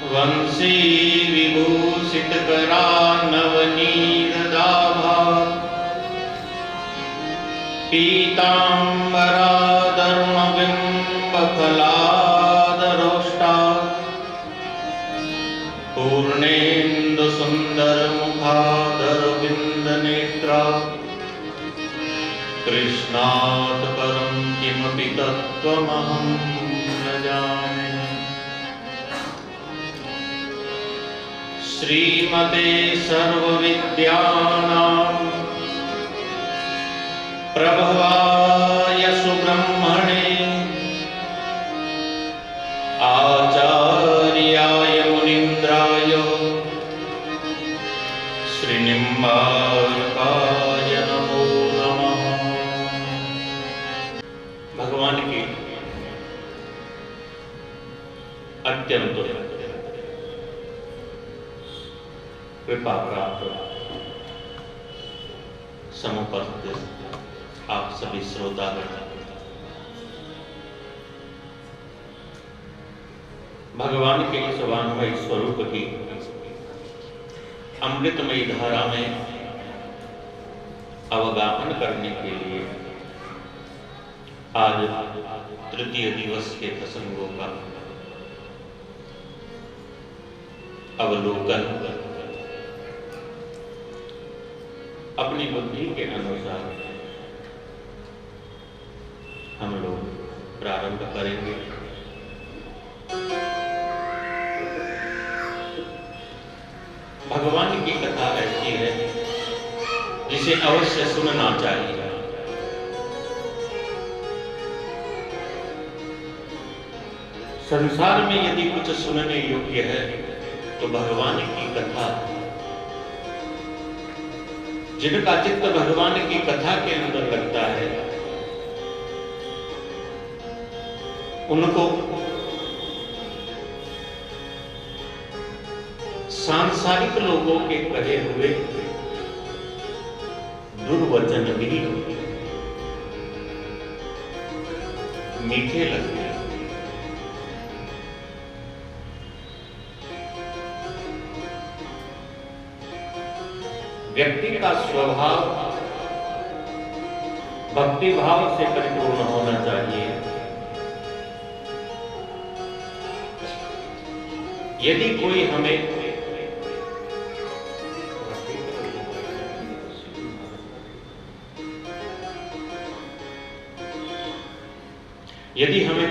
वंशी विभूषित करा नवनीरदाभा पीतांबरा धर्मबिंब फलादरोष्टा पूर्णेन्दु सुंदर मुखादर बिंद नेत्रा कृष्णात् परं किमपि तत्त्वमहं न जाने। श्रीमते सर्वविद्यानां प्रभवाय सुब्रह्मणे आचार्याय मुनीन्द्राय श्रीनिम्बार्काय नमो नमः। भगवान की अत्यंत कृपा प्राप्त समुपस्थित आप सभी श्रोतागण, भगवान के इस वाङ्मय स्वरूप की अमृतमयी धारा में अवगाहन करने के लिए आज तृतीय दिवस के प्रसंगों का अवलोकन अपनी बुद्धि के अनुसार हम लोग प्रारंभ करेंगे। भगवान की कथा ऐसी है जिसे अवश्य सुनना चाहिए। संसार में यदि कुछ सुनने योग्य है तो भगवान की कथा। जिनका चित्त भगवान की कथा के अंदर लगता है उनको सांसारिक लोगों के कहे हुए दुर्वचन भी मीठे लगते हैं। व्यक्ति का स्वभाव भक्ति भाव से परिपूर्ण होना चाहिए। यदि कोई हमें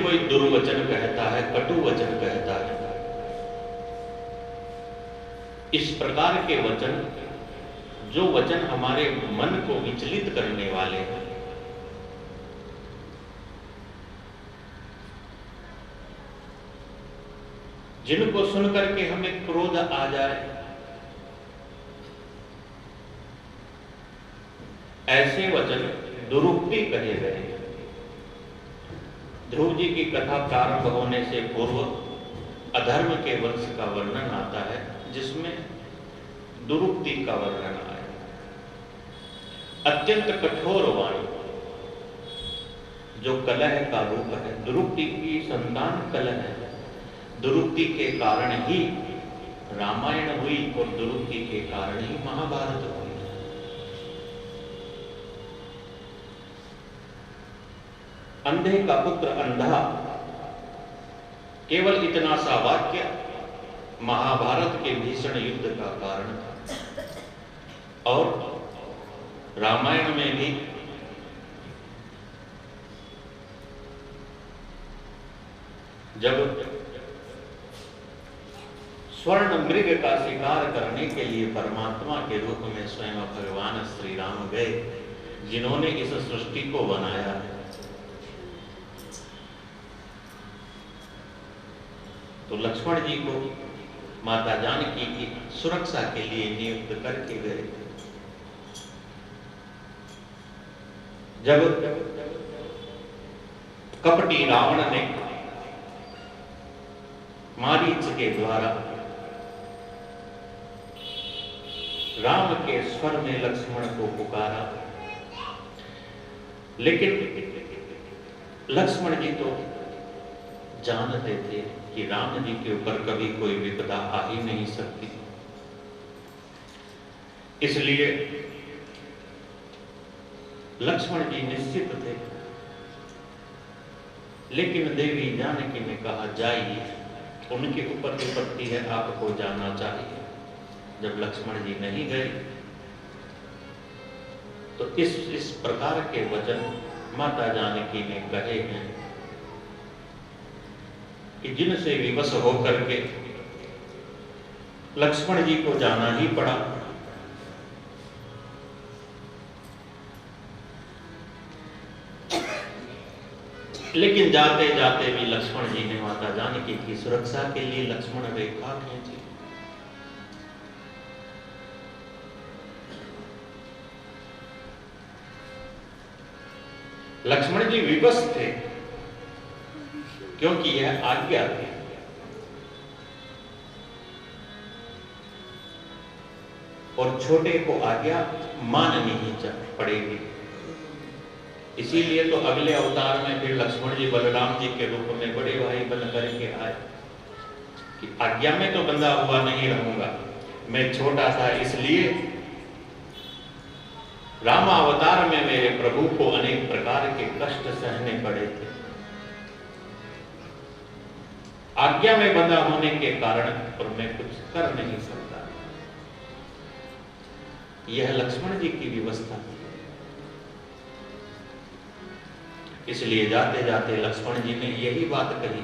कोई दुर्वचन कहता है, कटु वचन कहता है, इस प्रकार के वचन, जो वचन हमारे मन को विचलित करने वाले हैं, जिनको सुनकर के हमें क्रोध आ जाए, ऐसे वचन दुरुक्ति कहे गए हैं। ध्रुव जी की कथा प्रारंभ होने से पूर्व अधर्म के वंश का वर्णन आता है, जिसमें दुरुक्ति का वर्णन आया। अत्यंत कठोर वाणी जो कलह का रूप है, दुरुक्ति की संतान कलह है। दुरुक्ति के कारण ही रामायण हुई और दुरुक्ति के कारण ही महाभारत हुई। अंधे का पुत्र अंधा, केवल इतना सा वाक्य महाभारत के भीषण युद्ध का कारण था। और रामायण में भी जब स्वर्ण मृग का शिकार करने के लिए परमात्मा के रूप में स्वयं भगवान श्री राम गए, जिन्होंने इस सृष्टि को बनाया है, तो लक्ष्मण जी को माता जानकी की सुरक्षा के लिए नियुक्त करके गए थे। जब कपटी रावण ने मारीच के द्वारा राम के स्वर में लक्ष्मण को पुकारा, लेकिन लक्ष्मण जी तो जानते थे कि राम जी के ऊपर कभी कोई विपदा आ ही नहीं सकती। इसलिए लक्ष्मण जी निश्चित थे, लेकिन देवी जानकी ने कहा जाइए, उनके ऊपर विपत्ति है, आपको जाना चाहिए। जब लक्ष्मण जी नहीं गए तो इस प्रकार के वचन माता जानकी ने कहे हैं कि जिनसे विवश होकर के लक्ष्मण जी को जाना ही पड़ा। लेकिन जाते जाते भी लक्ष्मण जी ने माता जानकी की सुरक्षा के लिए लक्ष्मण रेखा खींची। लक्ष्मण जी विवश थे क्योंकि यह आज्ञा थी। और छोटे को आज्ञा माननी ही पड़ेगी। इसीलिए तो अगले अवतार में फिर लक्ष्मण जी बलराम जी के रूप में बड़े भाई बन करके आए कि आज्ञा में तो बंधा हुआ नहीं रहूंगा, मैं छोटा सा इसलिए रामावतार में मेरे प्रभु को अनेक प्रकार के कष्ट सहने पड़े थे। आज्ञा में बंधा होने के कारण और मैं कुछ कर नहीं सकता। यह लक्ष्मण जी की व्यवस्था थी। इसलिए जाते जाते लक्ष्मण जी ने यही बात कही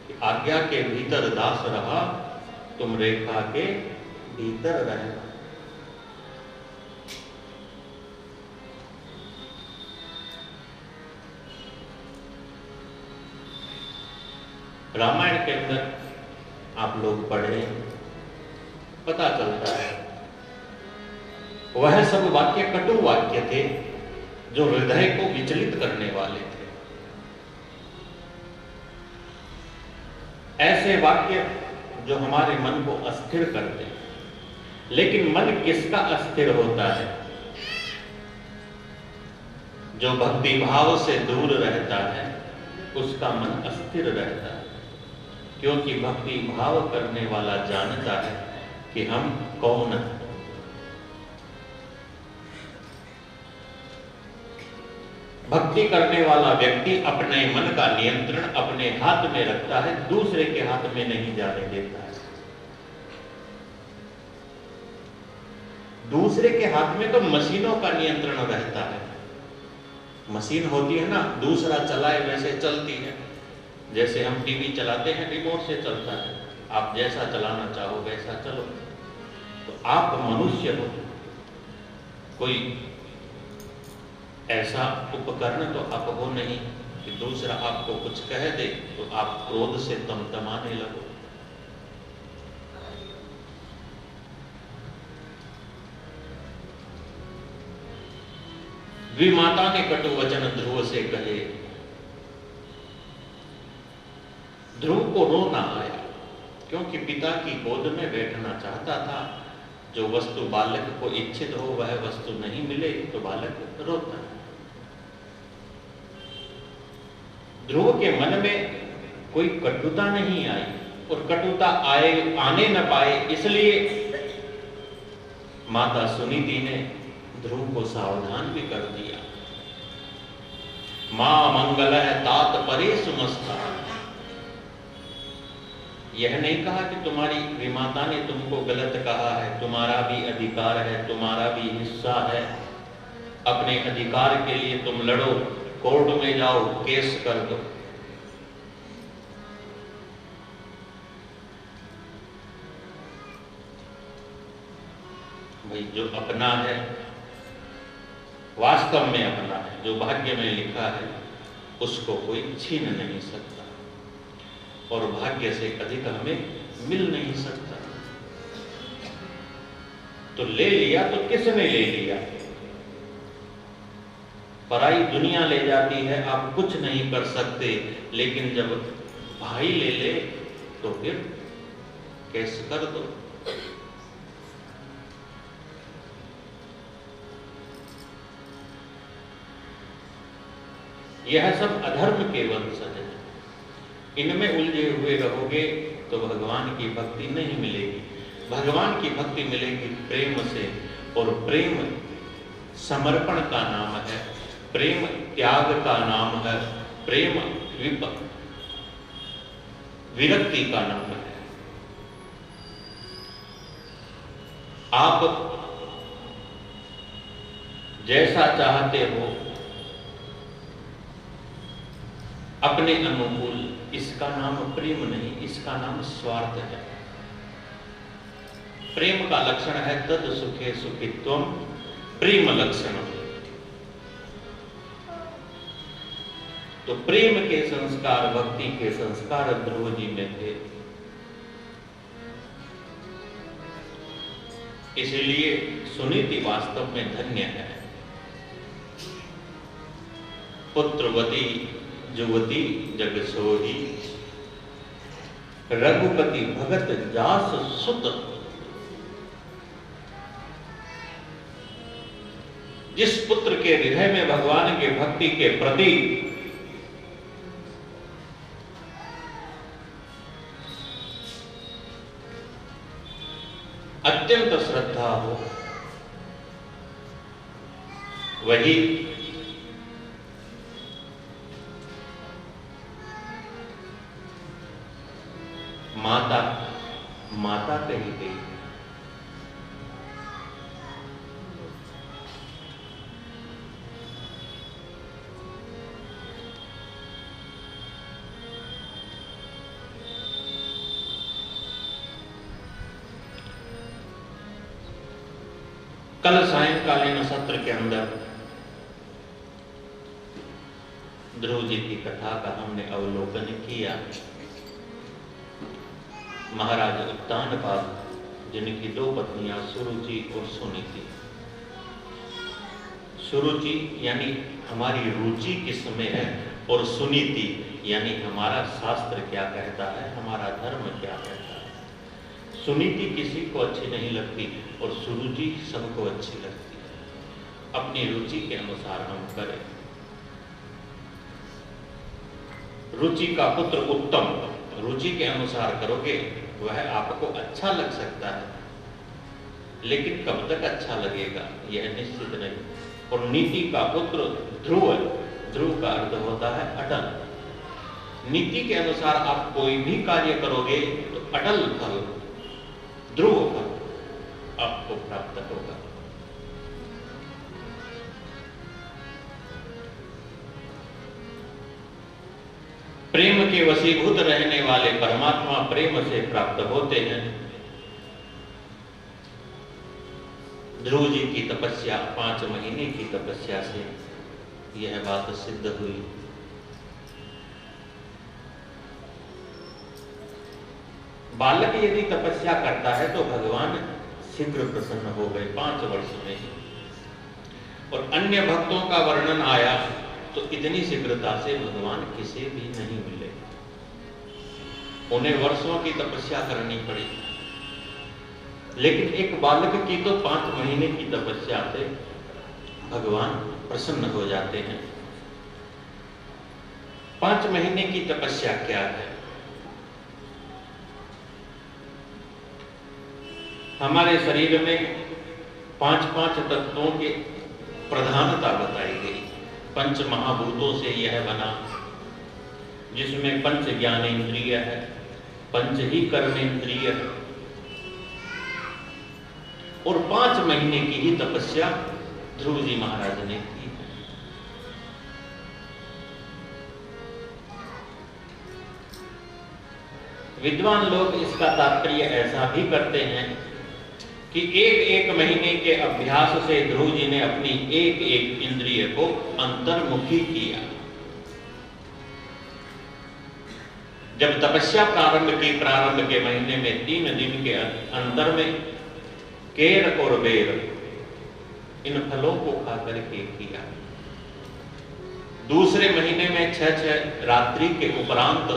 कि आज्ञा के भीतर दास रहा, तुम रेखा के भीतर रहना। रामायण के अंदर आप लोग पढ़े, पता चलता है वह सब वाक्य कटु वाक्य थे जो हृदय को विचलित करने वाले थे। ऐसे वाक्य जो हमारे मन को अस्थिर करते हैं। लेकिन मन किसका अस्थिर होता है? जो भक्ति भाव से दूर रहता है उसका मन अस्थिर रहता है, क्योंकि भक्ति भाव करने वाला जानता है कि हम कौन हैं। भक्ति करने वाला व्यक्ति अपने मन का नियंत्रण अपने हाथ में रखता है, दूसरे के हाथ में नहीं जाने देता है। दूसरे के हाथ में तो मशीनों का नियंत्रण रहता है। मशीन होती है ना, दूसरा चलाए वैसे चलती है। जैसे हम टीवी चलाते हैं, रिमोट से चलता है, आप जैसा चलाना चाहो वैसा चलो। तो आप मनुष्य हो, कोई ऐसा उपकरण तो आप हो नहीं कि दूसरा आपको कुछ कह दे तो आप क्रोध से तमतमाने लगो। द्विमाता ने कटु वचन ध्रुव से कहे। ध्रुव को रोना आया क्योंकि पिता की गोद में बैठना चाहता था। जो वस्तु बालक को इच्छित हो वह वस्तु नहीं मिले तो बालक रोता है। ध्रुव के मन में कोई कटुता नहीं आई, और कटुता आने न पाए इसलिए माता सुनीति ने ध्रुव को सावधान भी कर दिया। मां मंगल है तात परे सुमस्ता। यह नहीं कहा कि तुम्हारी विमाता ने तुमको गलत कहा है, तुम्हारा भी अधिकार है, तुम्हारा भी हिस्सा है। अपने अधिकार के लिए तुम लड़ो, कोर्ट में जाओ, केस कर दो। भाई जो अपना है वास्तव में अपना है, जो भाग्य में लिखा है उसको कोई छीन नहीं सकता, और भाग्य से अधिक हमें मिल नहीं सकता। तो ले लिया तो किसने ले लिया? पराई दुनिया ले जाती है, आप कुछ नहीं कर सकते। लेकिन जब भाई ले ले तो फिर केस कर दो। यह सब अधर्म के वंशज है। इनमें उलझे हुए रहोगे तो भगवान की भक्ति नहीं मिलेगी। भगवान की भक्ति मिलेगी प्रेम से, और प्रेम समर्पण का नाम है, प्रेम त्याग का नाम है, प्रेम विरक्ति का नाम है। आप जैसा चाहते हो अपने अनुकूल, इसका नाम प्रेम नहीं, इसका नाम स्वार्थ है। प्रेम का लक्षण है तद सुखे सुखित्वम प्रेम लक्षण। तो प्रेम के संस्कार, भक्ति के संस्कार ध्रुव जी में थे। इसलिए सुनीति वास्तव में धन्य है। पुत्रवती जुवती जग सोही, रघुपति भगत जास सुत। जिस पुत्र के हृदय में भगवान के भक्ति के प्रति अत्यंत श्रद्धा हो, वही माता माता कही गई। कल सायंकालीन सत्र के अंदर ध्रुव जी की कथा का हमने अवलोकन किया। महाराज उत्तानपाद, जिनकी दो पत्नियां सुरुचि और सुनीति। सुरुचि यानी हमारी रुचि किसमें है, और सुनीति यानी हमारा शास्त्र क्या कहता है, हमारा धर्म क्या कहता है। सुनीति किसी को अच्छी नहीं लगती और सुरुचि सबको अच्छी लगती है। अपनी रुचि के अनुसार हम करें। रुचि का पुत्र उत्तम, रुचि के अनुसार करोगे वह आपको अच्छा लग सकता है, लेकिन कब तक अच्छा लगेगा यह निश्चित नहीं। और नीति का पुत्र ध्रुव, ध्रुव का अर्थ होता है अटल। नीति के अनुसार आप कोई भी कार्य करोगे तो अटल फल, ध्रुव फल आपको प्राप्त होगा। प्रेम के वशीभूत रहने वाले परमात्मा प्रेम से प्राप्त होते हैं। ध्रुव जी की तपस्या, 5 महीने की तपस्या से यह बात सिद्ध हुई। बालक यदि तपस्या करता है तो भगवान शीघ्र प्रसन्न हो गए 5 वर्ष में ही। और अन्य भक्तों का वर्णन आया तो इतनी शीघ्रता से भगवान किसे भी नहीं मिले, उन्हें वर्षों की तपस्या करनी पड़ी। लेकिन एक बालक की तो 5 महीने की तपस्या से भगवान प्रसन्न हो जाते हैं। 5 महीने की तपस्या क्या है? हमारे शरीर में 5 तत्वों की प्रधानता बताई गई। 5 महाभूतों से यह बना, जिसमें 5 ज्ञानेंद्रिय है, 5 ही कर्मेंद्रिय है। और 5 महीने की ही तपस्या ध्रुव जी महाराज ने की है। विद्वान लोग इसका तात्पर्य ऐसा भी करते हैं कि एक महीने के अभ्यास से ध्रुव जी ने अपनी एक इंद्रिय को अंतर्मुखी किया। जब तपस्या प्रारंभ की, प्रारंभ के महीने में 3 दिन के अंदर में केर और बेर, इन फलों को खाकर के किया। दूसरे महीने में 6 रात्रि के उपरांत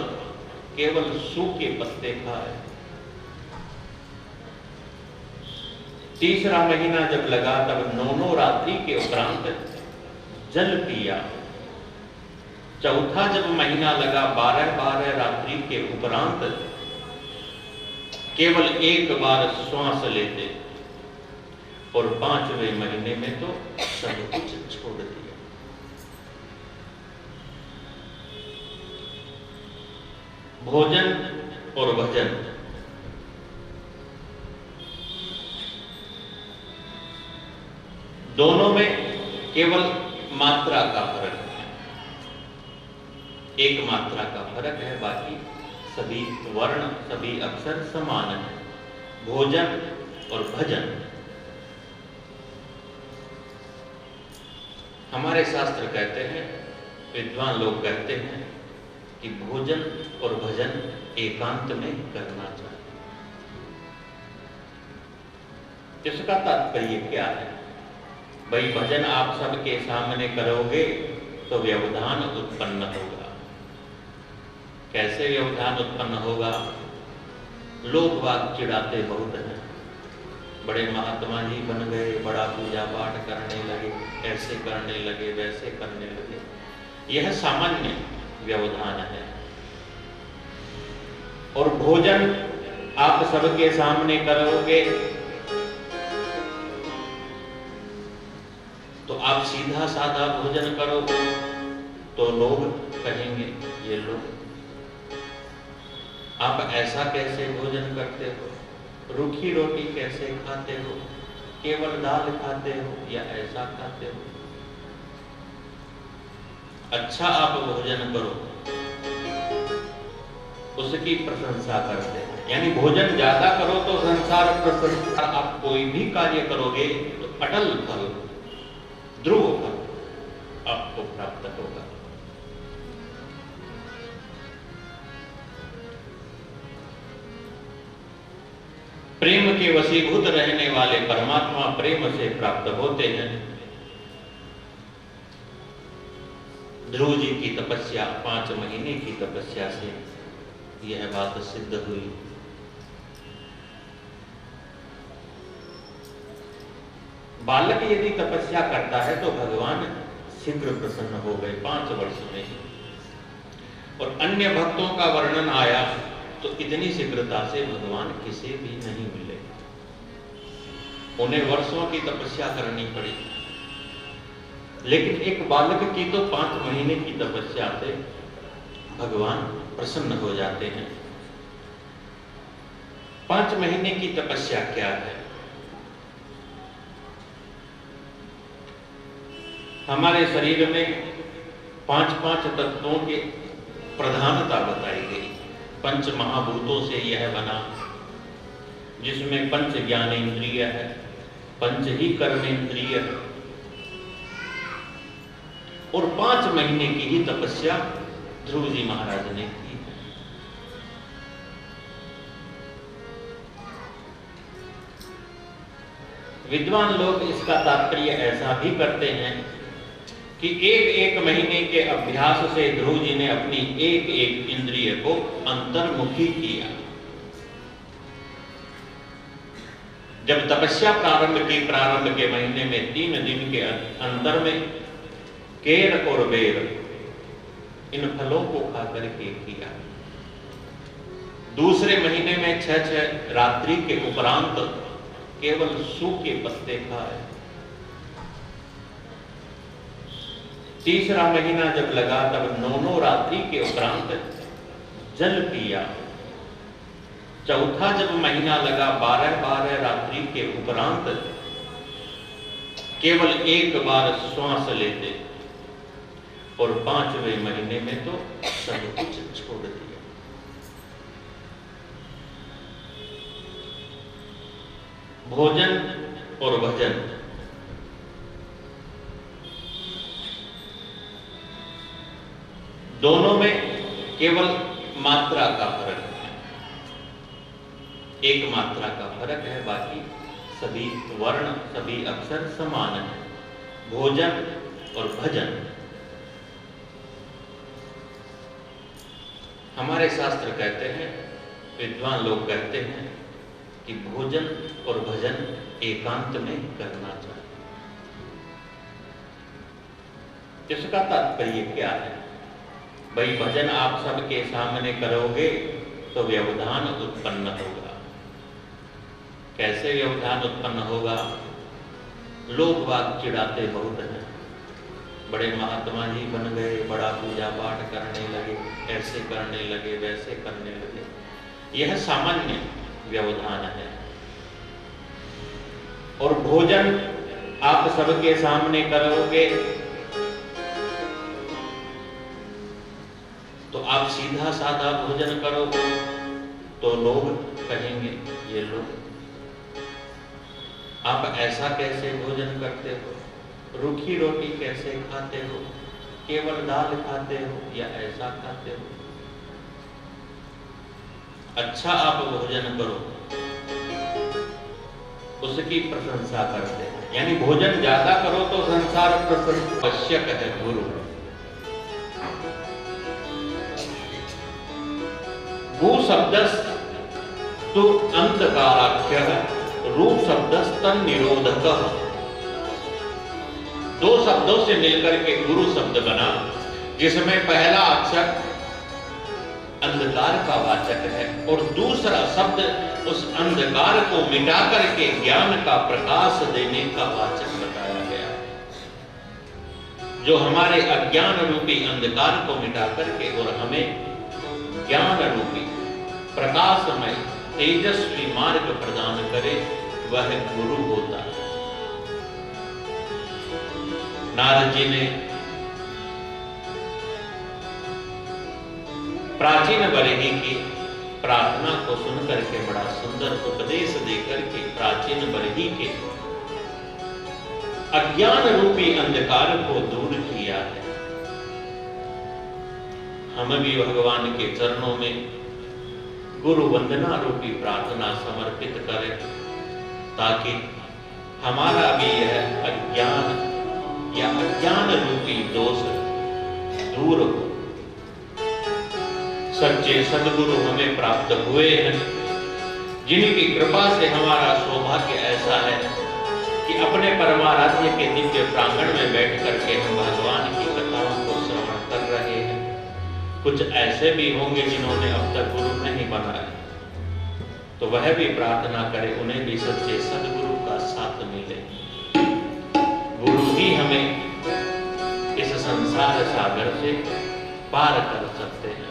केवल सूखे पत्ते खाए। तीसरा महीना जब लगा तब 9 रात्रि के उपरांत जल पिया। चौथा जब महीना लगा 12-12 रात्रि के उपरांत केवल एक बार श्वास लेते और 5वें महीने में तो सब कुछ छोड़ दिया। भोजन और भजन दोनों में केवल मात्रा का फर्क है, एक मात्रा का फर्क है, बाकी सभी वर्ण सभी अक्षर समान है। भोजन और भजन हमारे शास्त्र कहते हैं, विद्वान लोग कहते हैं कि भोजन और भजन एकांत में करना चाहिए। इसका तात्पर्य क्या है? भाई भजन आप सबके सामने करोगे तो व्यवधान उत्पन्न होगा। कैसे व्यवधान उत्पन्न होगा? लोग बात चिढ़ाते बहुत हैं, बड़े महात्मा जी बन गए, बड़ा पूजा पाठ करने लगे, ऐसे करने लगे, वैसे करने लगे। यह सामान्य व्यवधान है। और भोजन आप सबके सामने करोगे तो आप सीधा साधा भोजन करो तो लोग कहेंगे ये लोग आप ऐसा कैसे भोजन करते हो, रूखी रोटी कैसे खाते हो, केवल दाल खाते हो या ऐसा खाते हो। अच्छा आप भोजन करो उसकी प्रशंसा करते हैं, यानी भोजन ज्यादा करो तो संसार प्रशंसा। आप कोई भी कार्य करोगे तो अटल फल, ध्रुव फल आपको प्राप्त होगा। प्रेम के वशीभूत रहने वाले परमात्मा प्रेम से प्राप्त होते हैं। ध्रुव जी की तपस्या 5 महीने की तपस्या से यह बात सिद्ध हुई। बालक यदि तपस्या करता है तो भगवान शीघ्र प्रसन्न हो गए 5 वर्ष में ही। और अन्य भक्तों का वर्णन आया तो इतनी शीघ्रता से भगवान किसी भी नहीं मिले, उन्हें वर्षों की तपस्या करनी पड़ी। लेकिन एक बालक की तो 5 महीने की तपस्या से भगवान प्रसन्न हो जाते हैं। 5 महीने की तपस्या क्या है? हमारे शरीर में 5-5 तत्वों की प्रधानता बताई गई। पंच महाभूतों से यह बना, जिसमें पंच ज्ञानेंद्रिय है, पंच ही कर्मेंद्रिय है। और 5 महीने की ही तपस्या ध्रुव जी महाराज ने की। विद्वान लोग इसका तात्पर्य ऐसा भी करते हैं कि एक महीने के अभ्यास से ध्रुव जी ने अपनी एक इंद्रिय को अंतर्मुखी किया। जब तपस्या प्रारंभ के महीने में 3 दिन के अंदर में केर और बेर इन फलों को खाकर के किया। दूसरे महीने में 6 रात्रि के उपरांत केवल सूखे पत्ते खाए। तीसरा महीना जब लगा तब 9 रात्रि के उपरांत जल पिया। चौथा जब महीना लगा 12-12 रात्रि के उपरांत केवल एक बार श्वास लेते और 5वें महीने में तो सब कुछ छोड़ दिया। भोजन और भजन दोनों में केवल मात्रा का फर्क है, एक मात्रा का फर्क है, बाकी सभी वर्ण सभी अक्षर समान है। भोजन और भजन हमारे शास्त्र कहते हैं, विद्वान लोग कहते हैं कि भोजन और भजन एकांत में करना चाहिए। इसका तात्पर्य क्या है? भाई भजन आप सबके सामने करोगे तो व्यवधान उत्पन्न होगा। कैसे व्यवधान उत्पन्न होगा? लोग बाग चिढ़ाते बहुत हैं, बड़े महात्मा जी बन गए, बड़ा पूजा पाठ करने लगे, ऐसे करने लगे, वैसे करने लगे। यह सामान्य व्यवधान है। और भोजन आप सबके सामने करोगे तो आप सीधा साधा भोजन करोगे तो लोग कहेंगे ये लोग आप ऐसा कैसे भोजन करते हो, रूखी रोटी कैसे खाते हो, केवल दाल खाते हो या ऐसा खाते हो। अच्छा आप भोजन करो उसकी प्रशंसा करते हैं। यानी भोजन ज्यादा करो तो संसार प्रशंसा। आवश्यक है गुरु। भू शब्दस्तु अंधकाराख्यः, रूप शब्दस्तन निरोधकः। दो शब्दों से मिलकर के गुरु शब्द बना, जिसमें पहला अक्षर अंधकार का वाचक है और दूसरा शब्द उस अंधकार को मिटा करके ज्ञान का प्रकाश देने का वाचक बताया गया, जो हमारे अज्ञान रूपी अंधकार को मिटा करके और हमें ज्ञान रूपी प्रकाशमय तेजस्वी मार्ग प्रदान करे, वह गुरु होता है। नारद जी ने प्राचीन बरही की प्रार्थना को सुनकर के बड़ा सुंदर उपदेश देकर के प्राचीन बरही के अज्ञान रूपी अंधकार को दूर किया है। हम भी भगवान के चरणों में गुरु वंदना रूपी प्रार्थना समर्पित करें, ताकि हमारा भी यह अज्ञान या अज्ञान रूपी दोष दूर हो। सच्चे सद्गुरु हमें प्राप्त हुए हैं, जिनकी कृपा से हमारा सौभाग्य ऐसा है कि अपने परमाराध्य के दिव्य प्रांगण में बैठ करके हम भगवान की कथाओं को श्रवण कर रहे हैं। कुछ ऐसे भी होंगे जिन्होंने अब तक गुरु नहीं बनाया, तो वह भी प्रार्थना करे उन्हें भी सच्चे सद्गुरु का साथ मिले। गुरु ही हमें इस संसार सागर से पार कर सकते हैं।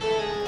Thank you.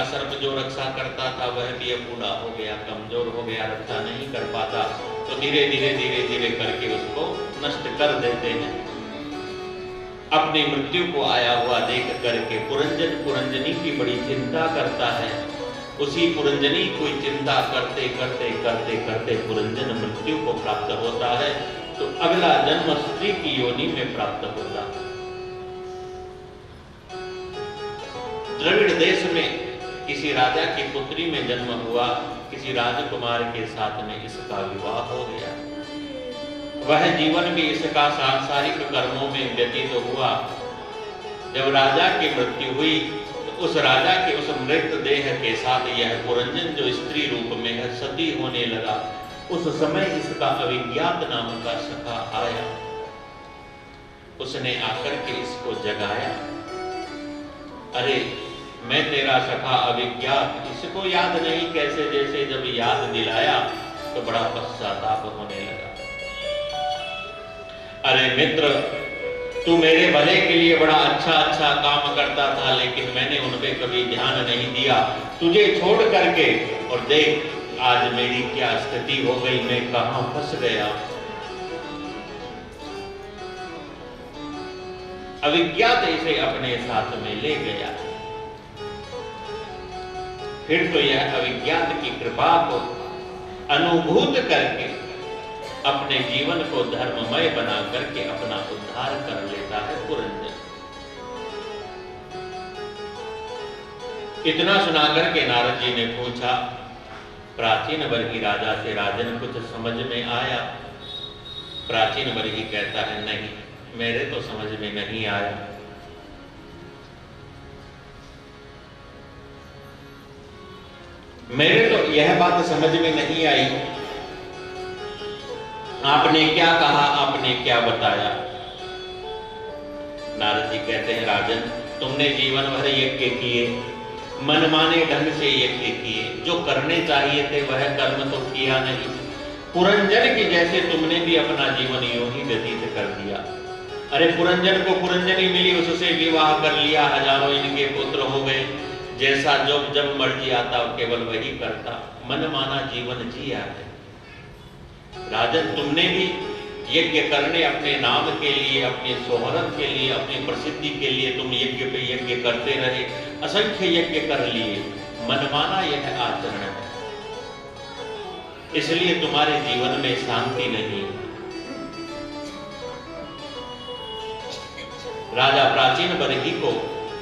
सर्प जो रक्षा करता था वह भी अब बूढ़ा हो गया, कमजोर हो गया, रक्षा नहीं कर पाता, तो धीरे धीरे करके उसको नष्ट कर देते हैं। अपनी मृत्यु को आया हुआ देख करके पुरंजन पुरंजनी की बड़ी चिंता करता है। उसी पुरंजनी को चिंता करते करते करते करते पुरंजन मृत्यु को प्राप्त होता है, तो अगला जन्म स्त्री की योनि में प्राप्त होता है। द्रविड़ देश में किसी राजा की पुत्री में जन्म हुआ, किसी राजकुमार के साथ में इसका विवाह हो गया। वह जीवन भी इसका सांसारिक कर्मों में व्यतीत हुआ। जब राजा की मृत्यु हुई तो उस राजा के उस मृत देह के साथ यह पुरंजन जो स्त्री रूप में है सती होने लगा। उस समय इसका अविज्ञात नाम का सखा आया, उसने आकर के इसको जगाया। अरे मैं तेरा सखा अविज्ञात, इसको याद नहीं कैसे, जैसे जब याद दिलाया तो बड़ा पश्चाताप होने लगा। अरे मित्र, तू मेरे भले के लिए बड़ा अच्छा काम करता था, लेकिन मैंने उन पे कभी ध्यान नहीं दिया, तुझे छोड़ करके, और देख आज मेरी क्या स्थिति हो गई, मैं कहां फंस गया। अविज्ञात इसे अपने साथ में ले गया। फिर तो यह अविज्ञात की कृपा को अनुभूत करके अपने जीवन को धर्ममय बना करके अपना उद्धार कर लेता है पुरंजन। इतना सुनाकर के नारद जी ने पूछा, प्राचीन वर्गी राजा से राजन कुछ समझ में आया? प्राचीन वर्गी कहता है, नहीं, मेरे तो समझ में नहीं आया। मेरे तो यह बात समझ में नहीं आई, आपने क्या कहा, आपने क्या बताया? नारद जी कहते हैं, राजन तुमने जीवन भर यज्ञ किए, मनमाने ढंग से यज्ञ किए, जो करने चाहिए थे वह कर्म तो किया नहीं। पुरंजन की जैसे तुमने भी अपना जीवन यूं ही व्यतीत कर दिया। अरे पुरंजन को पुरंजनी मिली, उससे विवाह कर लिया, हजारों इनके पुत्र हो गए, जैसा जब मर्जी आता केवल वही करता, मनमाना जीवन जिया है। राजन तुमने भी यज्ञ करने, अपने नाम के लिए, अपने शोहरत के लिए, अपनी प्रसिद्धि के लिए तुम यज्ञ पे यज्ञ करते रहे, असंख्य यज्ञ कर लिए, मनमाना यह आचरण है, इसलिए तुम्हारे जीवन में शांति नहीं। राजा प्राचीन वर्गी को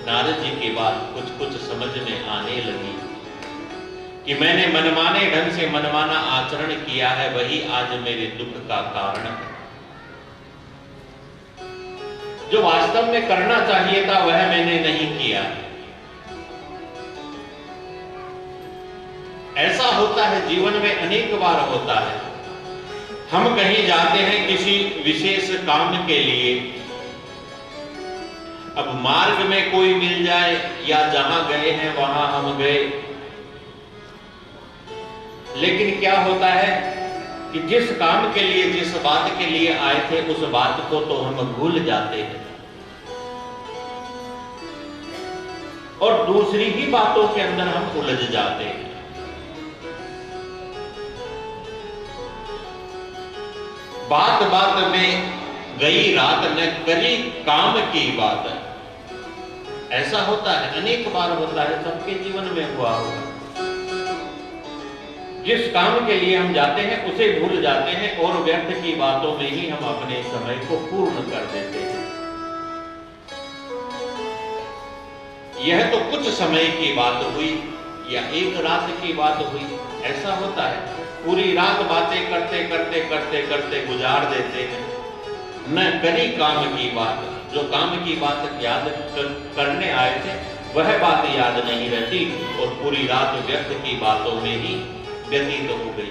नारद जी की बात कुछ कुछ समझ में आने लगी कि मैंने मनमाने ढंग से मनमाना आचरण किया है, वही आज मेरे दुख का कारण है। जो वास्तव में करना चाहिए था वह मैंने नहीं किया। ऐसा होता है जीवन में, अनेक बार होता है। हम कहीं जाते हैं किसी विशेष काम के लिए, अब मार्ग में कोई मिल जाए या जहां गए हैं वहां हम गए, लेकिन क्या होता है कि जिस काम के लिए, जिस बात के लिए आए थे, उस बात को तो हम भूल जाते हैं और दूसरी ही बातों के अंदर हम उलझ जाते हैं। बात बात में गई रात न करी काम की बात है। ऐसा होता है, अनेक बार होता है, सबके जीवन में हुआ होगा। जिस काम के लिए हम जाते हैं उसे भूल जाते हैं और व्यर्थ की बातों में ही हम अपने समय को पूर्ण कर देते हैं। यह तो कुछ समय की बात हुई या एक रात की बात हुई, ऐसा होता है। पूरी रात बातें करते करते करते करते गुजार देते हैं, न करी काम की बात। जो काम की बात याद करने आए थे वह बात याद नहीं रहती और पूरी रात व्यर्थ की बातों में ही व्यतीत हो गई।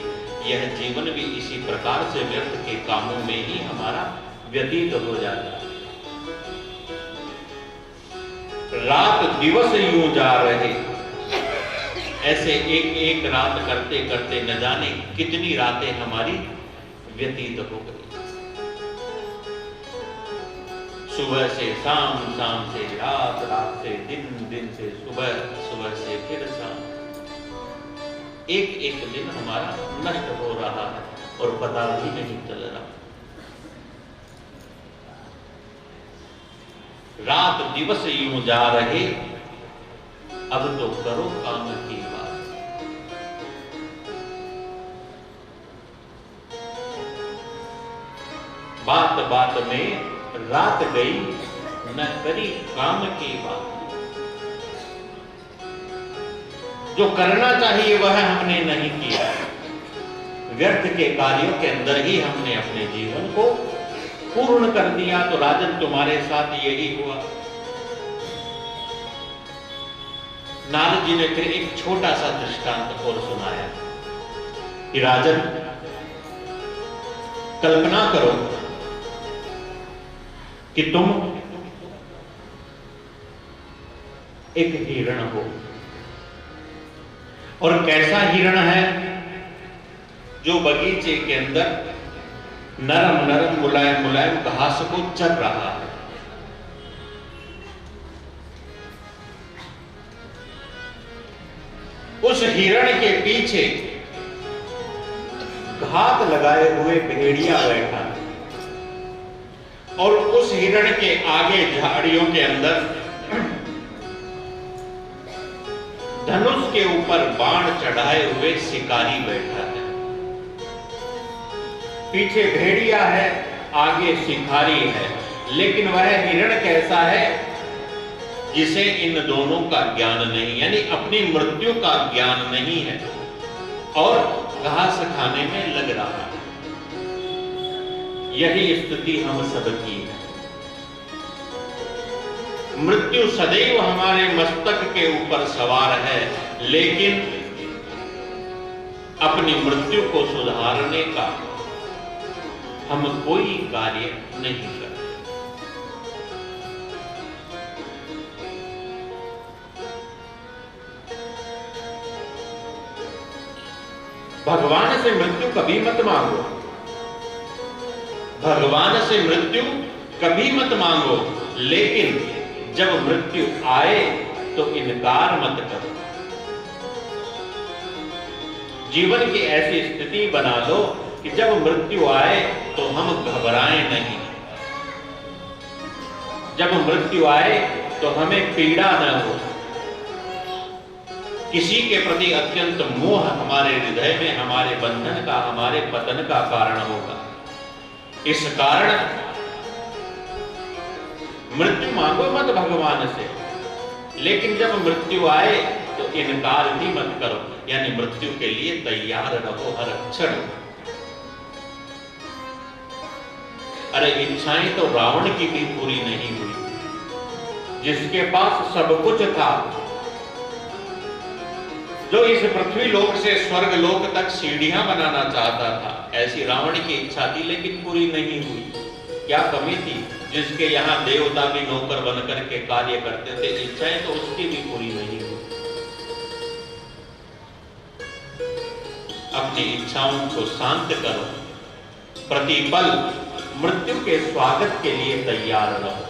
यह जीवन भी इसी प्रकार से व्यर्थ के कामों में ही हमारा व्यतीत हो जाता है। रात दिवस यूं जा रहे, ऐसे एक एक रात करते करते न जाने कितनी रातें हमारी व्यतीत हो गई। सुबह से शाम, शाम से रात, रात से दिन, दिन से सुबह, सुबह से फिर शाम। एक एक दिन हमारा नष्ट हो रहा है और पता भी नहीं चल रहा। रात दिवस यूं जा रहे, अब तो करो काम की बात। बात बात में रात गई, न करी काम की बात। जो करना चाहिए वह हमने नहीं किया, व्यर्थ के कार्यों के अंदर ही हमने अपने जीवन को पूर्ण कर दिया। तो राजन, तुम्हारे साथ यही हुआ। नारद जी ने फिर एक छोटा सा दृष्टांत और सुनाया कि राजन, कल्पना करो कि तुम एक हिरण हो, और कैसा हिरण है, जो बगीचे के अंदर नरम नरम मुलायम मुलायम घास को चर रहा है। उस हिरण के पीछे घात लगाए हुए भेड़िया बैठा है, और उस हिरण के आगे झाड़ियों के अंदर धनुष के ऊपर बाण चढ़ाए हुए शिकारी बैठा है। पीछे भेड़िया है, आगे शिकारी है, लेकिन वह हिरण कैसा है, जिसे इन दोनों का ज्ञान नहीं, यानी अपनी मृत्यु का ज्ञान नहीं है, और घास खाने में लग रहा है। यही स्थिति हम सबकी है। मृत्यु सदैव हमारे मस्तक के ऊपर सवार है, लेकिन अपनी मृत्यु को सुधारने का हम कोई कार्य नहीं करते। भगवान से मृत्यु कभी मत मांगो, भगवान से मृत्यु कभी मत मांगो, लेकिन जब मृत्यु आए तो इनकार मत करो। जीवन की ऐसी स्थिति बना लो कि जब मृत्यु आए तो हम घबराएं नहीं, जब मृत्यु आए तो हमें पीड़ा न हो। किसी के प्रति अत्यंत मोह हमारे हृदय में हमारे बंधन का, हमारे पतन का कारण होगा। इस कारण मृत्यु मांगो मत भगवान से, लेकिन जब मृत्यु आए तो इनकार भी मत करो, यानी मृत्यु के लिए तैयार रहो हर क्षण। अरे इच्छाएं तो रावण की भी पूरी नहीं हुई, जिसके पास सब कुछ था, जो इस पृथ्वी लोक से स्वर्ग लोक तक सीढ़ियां बनाना चाहता था, ऐसी रावण की इच्छा थी, लेकिन पूरी नहीं हुई। क्या कमी थी? जिसके यहाँ देवता भी नौकर बनकर के कार्य करते थे, इच्छाएं तो उसकी भी पूरी नहीं हुई। अपनी इच्छाओं को शांत करो, प्रतिपल मृत्यु के स्वागत के लिए तैयार रहो,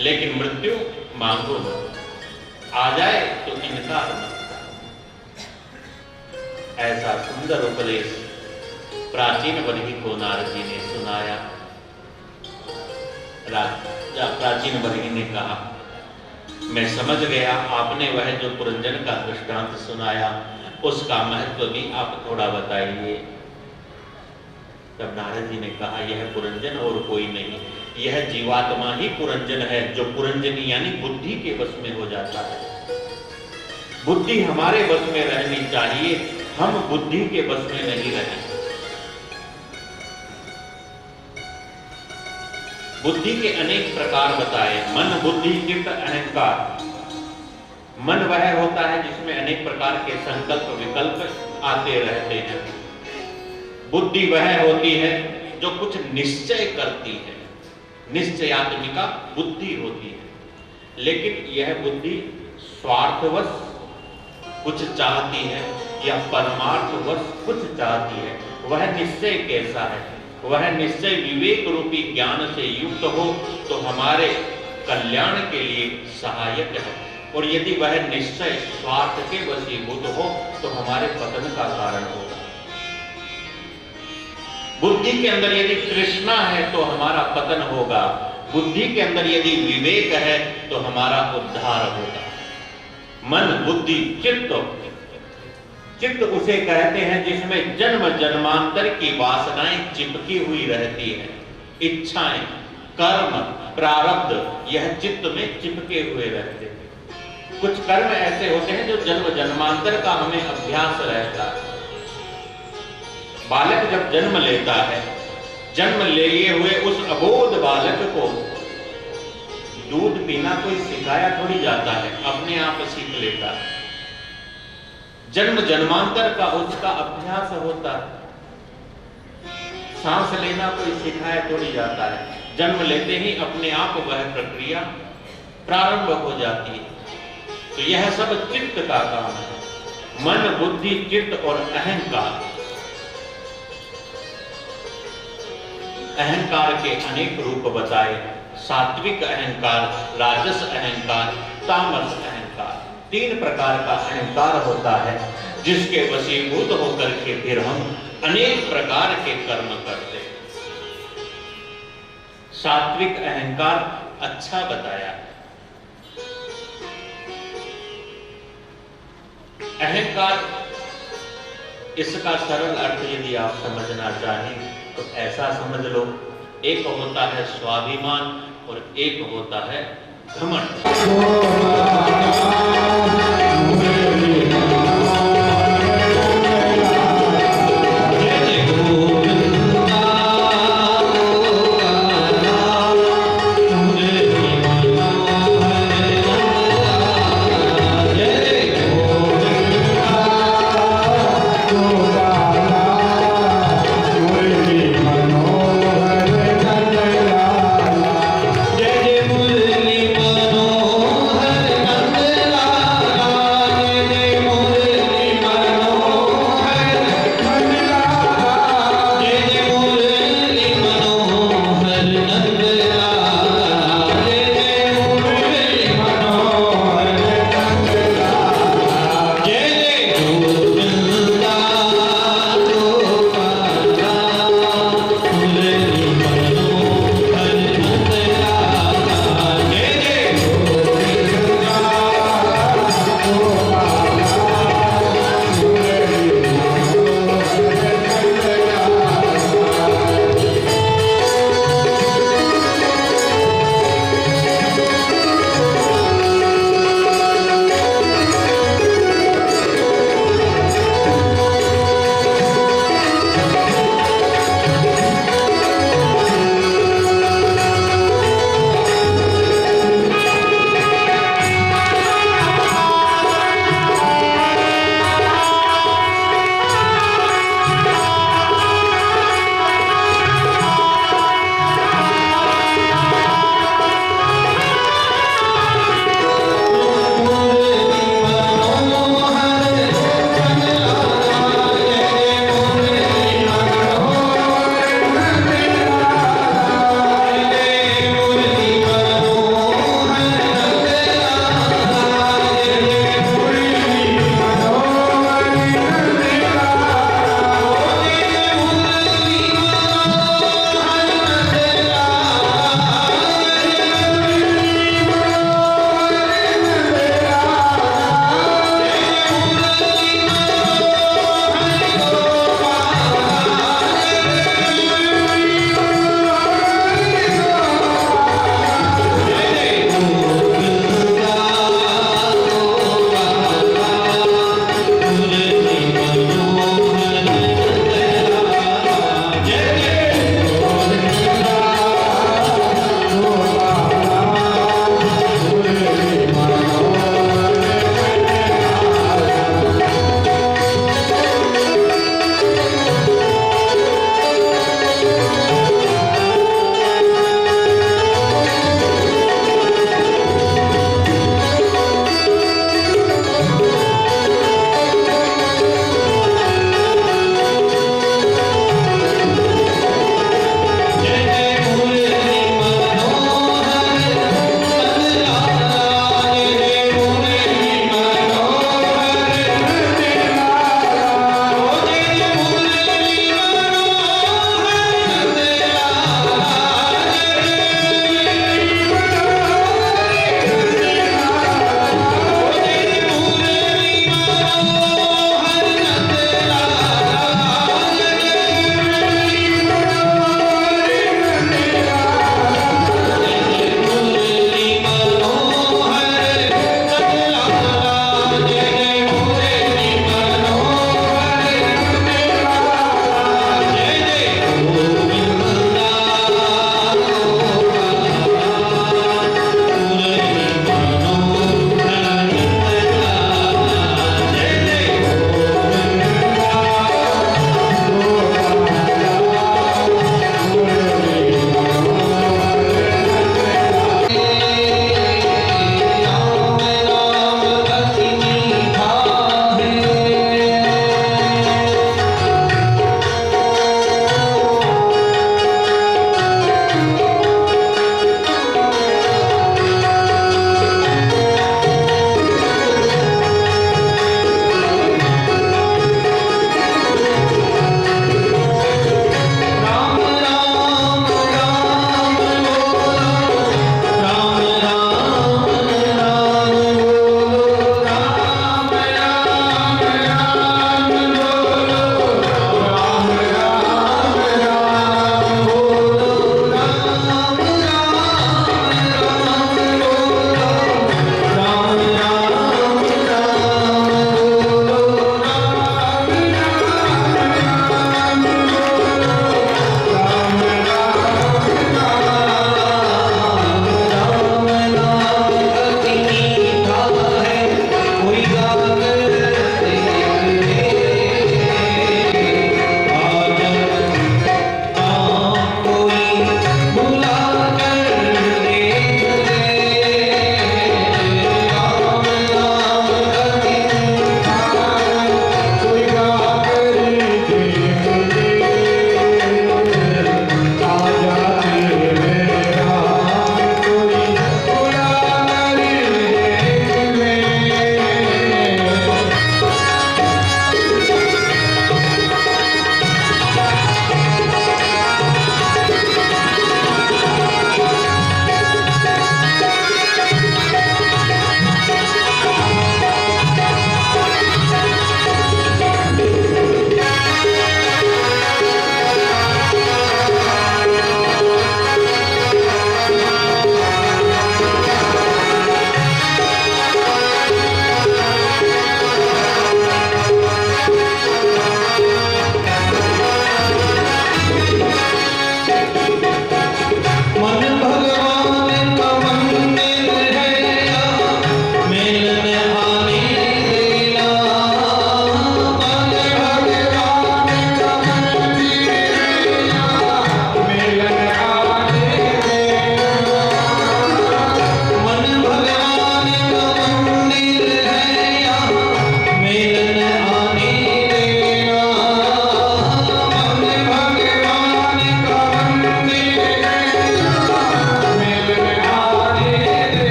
लेकिन मृत्यु मांगो मत, आ जाए तो इनकार मत करो। ऐसा सुंदर उपदेश प्राचीन बरही को नारद जी ने सुनाया। प्राचीन बरही ने कहा, मैं समझ गया, आपने वह जो पुरंजन का दृष्टांत सुनाया उसका महत्व भी आप थोड़ा बताइए। तब नारद जी ने कहा, यह पुरंजन और कोई नहीं, यह जीवात्मा ही पुरंजन है, जो पुरंजनी यानी बुद्धि के वश में हो जाता है। बुद्धि हमारे वश में रहनी चाहिए, हम बुद्धि के वश में नहीं रहे। बुद्धि के अनेक प्रकार बताए, मन, बुद्धि, चित्त, अहंकार। मन वह होता है जिसमें अनेक प्रकार के संकल्प विकल्प आते रहते हैं। बुद्धि वह होती है जो कुछ निश्चय करती है, निश्चयात्मिका बुद्धि होती है। लेकिन यह बुद्धि स्वार्थवश कुछ चाहती है या परमार्थवश कुछ चाहती है। वह निश्चय कैसा है? वह निश्चय विवेक रूपी ज्ञान से युक्त हो तो हमारे कल्याण के लिए सहायक है, और यदि वह निश्चय स्वार्थ के वशीभूत हो तो हमारे पतन का कारण होगा। बुद्धि के अंदर यदि तृष्णा है तो हमारा पतन होगा, बुद्धि के अंदर यदि विवेक है तो हमारा उद्धार होगा। मन, बुद्धि, चित्त उसे कहते हैं जिसमें जन्म जन्मांतर की वासनाएं चिपकी हुई रहती हैं। इच्छाएं, कर्म, प्रारब्ध यह चित्त में चिपके हुए रहते हैं। कुछ कर्म ऐसे होते हैं जो जन्म जन्मांतर का हमें अभ्यास रहता है। बालक जब जन्म लेता है, जन्म लिए हुए उस अबोध बालक को दूध पीना कोई सिखाया थोड़ी जाता है, अपने आप सीख लेता है। जन्म जन्मांतर का उसका अभ्यास होता है। सांस लेना कोई सिखाया थोड़ी जाता है, जन्म लेते ही अपने आप वह प्रक्रिया प्रारंभ हो जाती है। तो यह सब चित्त का काम है। मन, बुद्धि, चित्त और अहंकार। अहंकार के अनेक रूप बताए, सात्विक अहंकार, राजस अहंकार, तामस अहंकार। 3 प्रकार का अहंकार होता है जिसके वशीभूत होकर के फिर हम अनेक प्रकार के कर्म करते हैं। सात्विक अहंकार अच्छा बताया है। अहंकार, इसका सरल अर्थ यदि आप समझना चाहें तो ऐसा समझ लो, एक होता है स्वाभिमान और एक होता है घमंड।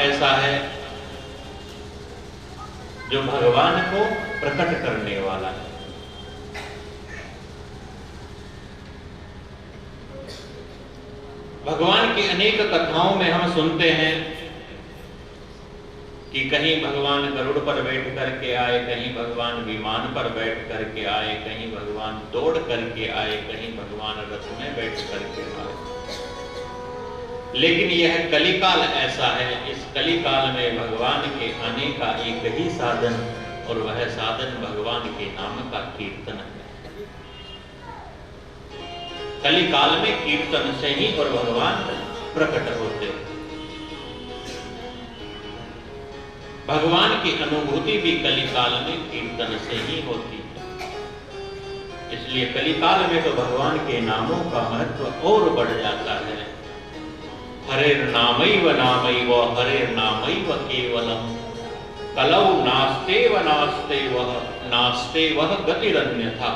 ऐसा है जो भगवान को प्रकट करने वाला है। भगवान की अनेक कथाओं में हम सुनते हैं कि कहीं भगवान गरुड़ पर बैठ करके आए, कहीं भगवान विमान पर बैठ करके आए, कहीं भगवान दौड़ करके आए, कहीं भगवान रथ में बैठ करके आए। लेकिन यह कलिकाल ऐसा है, इस कलिकाल में भगवान के आने का एक ही साधन, और वह साधन भगवान के नाम का कीर्तन है। कलिकाल में कीर्तन से ही और भगवान प्रकट होते हैं। भगवान की अनुभूति भी कलिकाल में कीर्तन से ही होती है। इसलिए कलिकाल में तो भगवान के नामों का महत्व और बढ़ जाता है। हरेर नामैव नामैव हरेर नामैव केवलम कलौ नास्तेव नास्तेव गतिरन्यथा।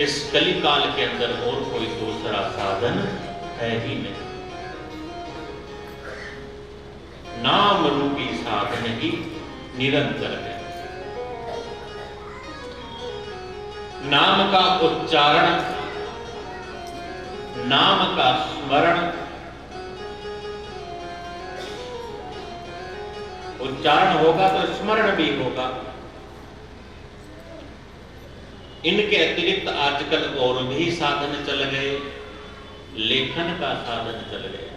इस कलिकाल के अंदर और कोई दूसरा साधन है ही नहीं। नाम रूपी साधन ही निरंतर है। नाम का उच्चारण, नाम का स्मरण, उच्चारण होगा तो स्मरण भी होगा। इनके अतिरिक्त आजकल और भी साधन चल गए। लेखन का साधन चल गया।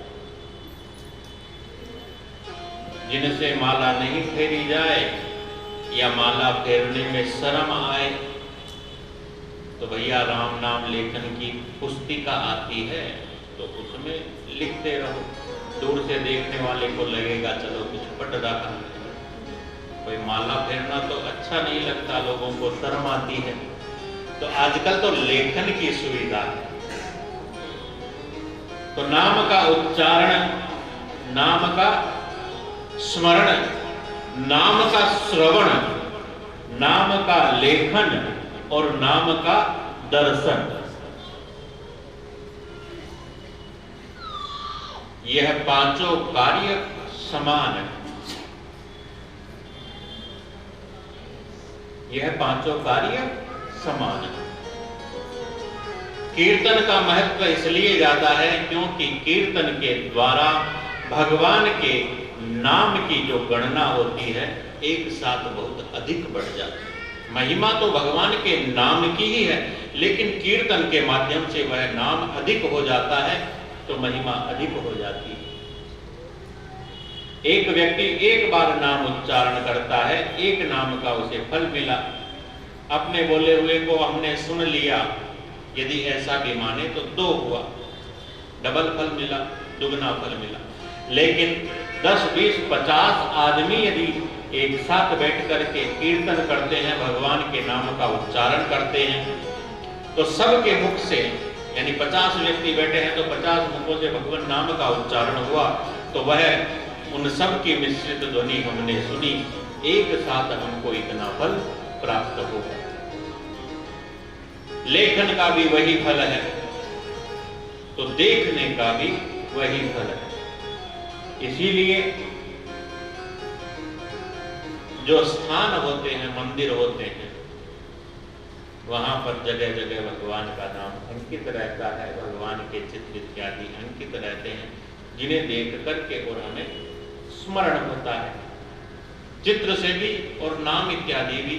जिनसे माला नहीं फेरी जाए या माला फेरने में शर्म आए तो भैया राम नाम लेखन की पुस्तिका आती है तो उसमें लिखते रहो। दूर से देखने वाले को लगेगा चलो कुछ पट रहा है। कोई माला फेरना तो अच्छा नहीं लगता, लोगों को शर्म आती है। तो आजकल तो लेखन की सुविधा है। तो नाम का उच्चारण, नाम का स्मरण, नाम का श्रवण, नाम का लेखन और नाम का दर्शन, यह पांचों कार्य समान है। यह पांचों कार्य समान है। कीर्तन का महत्व इसलिए ज्यादा है क्योंकि कीर्तन के द्वारा भगवान के नाम की जो गणना होती है एक साथ बहुत अधिक बढ़ जाती है। महिमा तो भगवान के नाम की ही है, लेकिन कीर्तन के माध्यम से वह नाम अधिक हो जाता है तो महिमा अधिक हो जाती है। एक व्यक्ति एक बार नाम उच्चारण करता है, एक नाम का उसे फल मिला। अपने बोले हुए को हमने सुन लिया, यदि ऐसा भी माने तो 2 हुआ, डबल फल मिला, दुगना फल मिला। लेकिन 10, 20, 50 आदमी यदि एक साथ बैठ करके कीर्तन करते हैं, भगवान के नाम का उच्चारण करते हैं, तो सबके मुख से, यानी 50 व्यक्ति बैठे हैं तो 50 मुखों से भगवान नाम का उच्चारण हुआ, तो वह उन सब की मिश्रित ध्वनि हमने सुनी, एक साथ हमको इतना फल प्राप्त होगा। लेखन का भी वही फल है, तो देखने का भी वही फल है। इसीलिए जो स्थान होते हैं, मंदिर होते हैं, वहां पर जगह जगह भगवान का नाम अंकित रहता है, भगवान के चित्र इत्यादि अंकित रहते हैं, जिन्हें देख करके और हमें स्मरण होता है। चित्र से भी और नाम इत्यादि भी,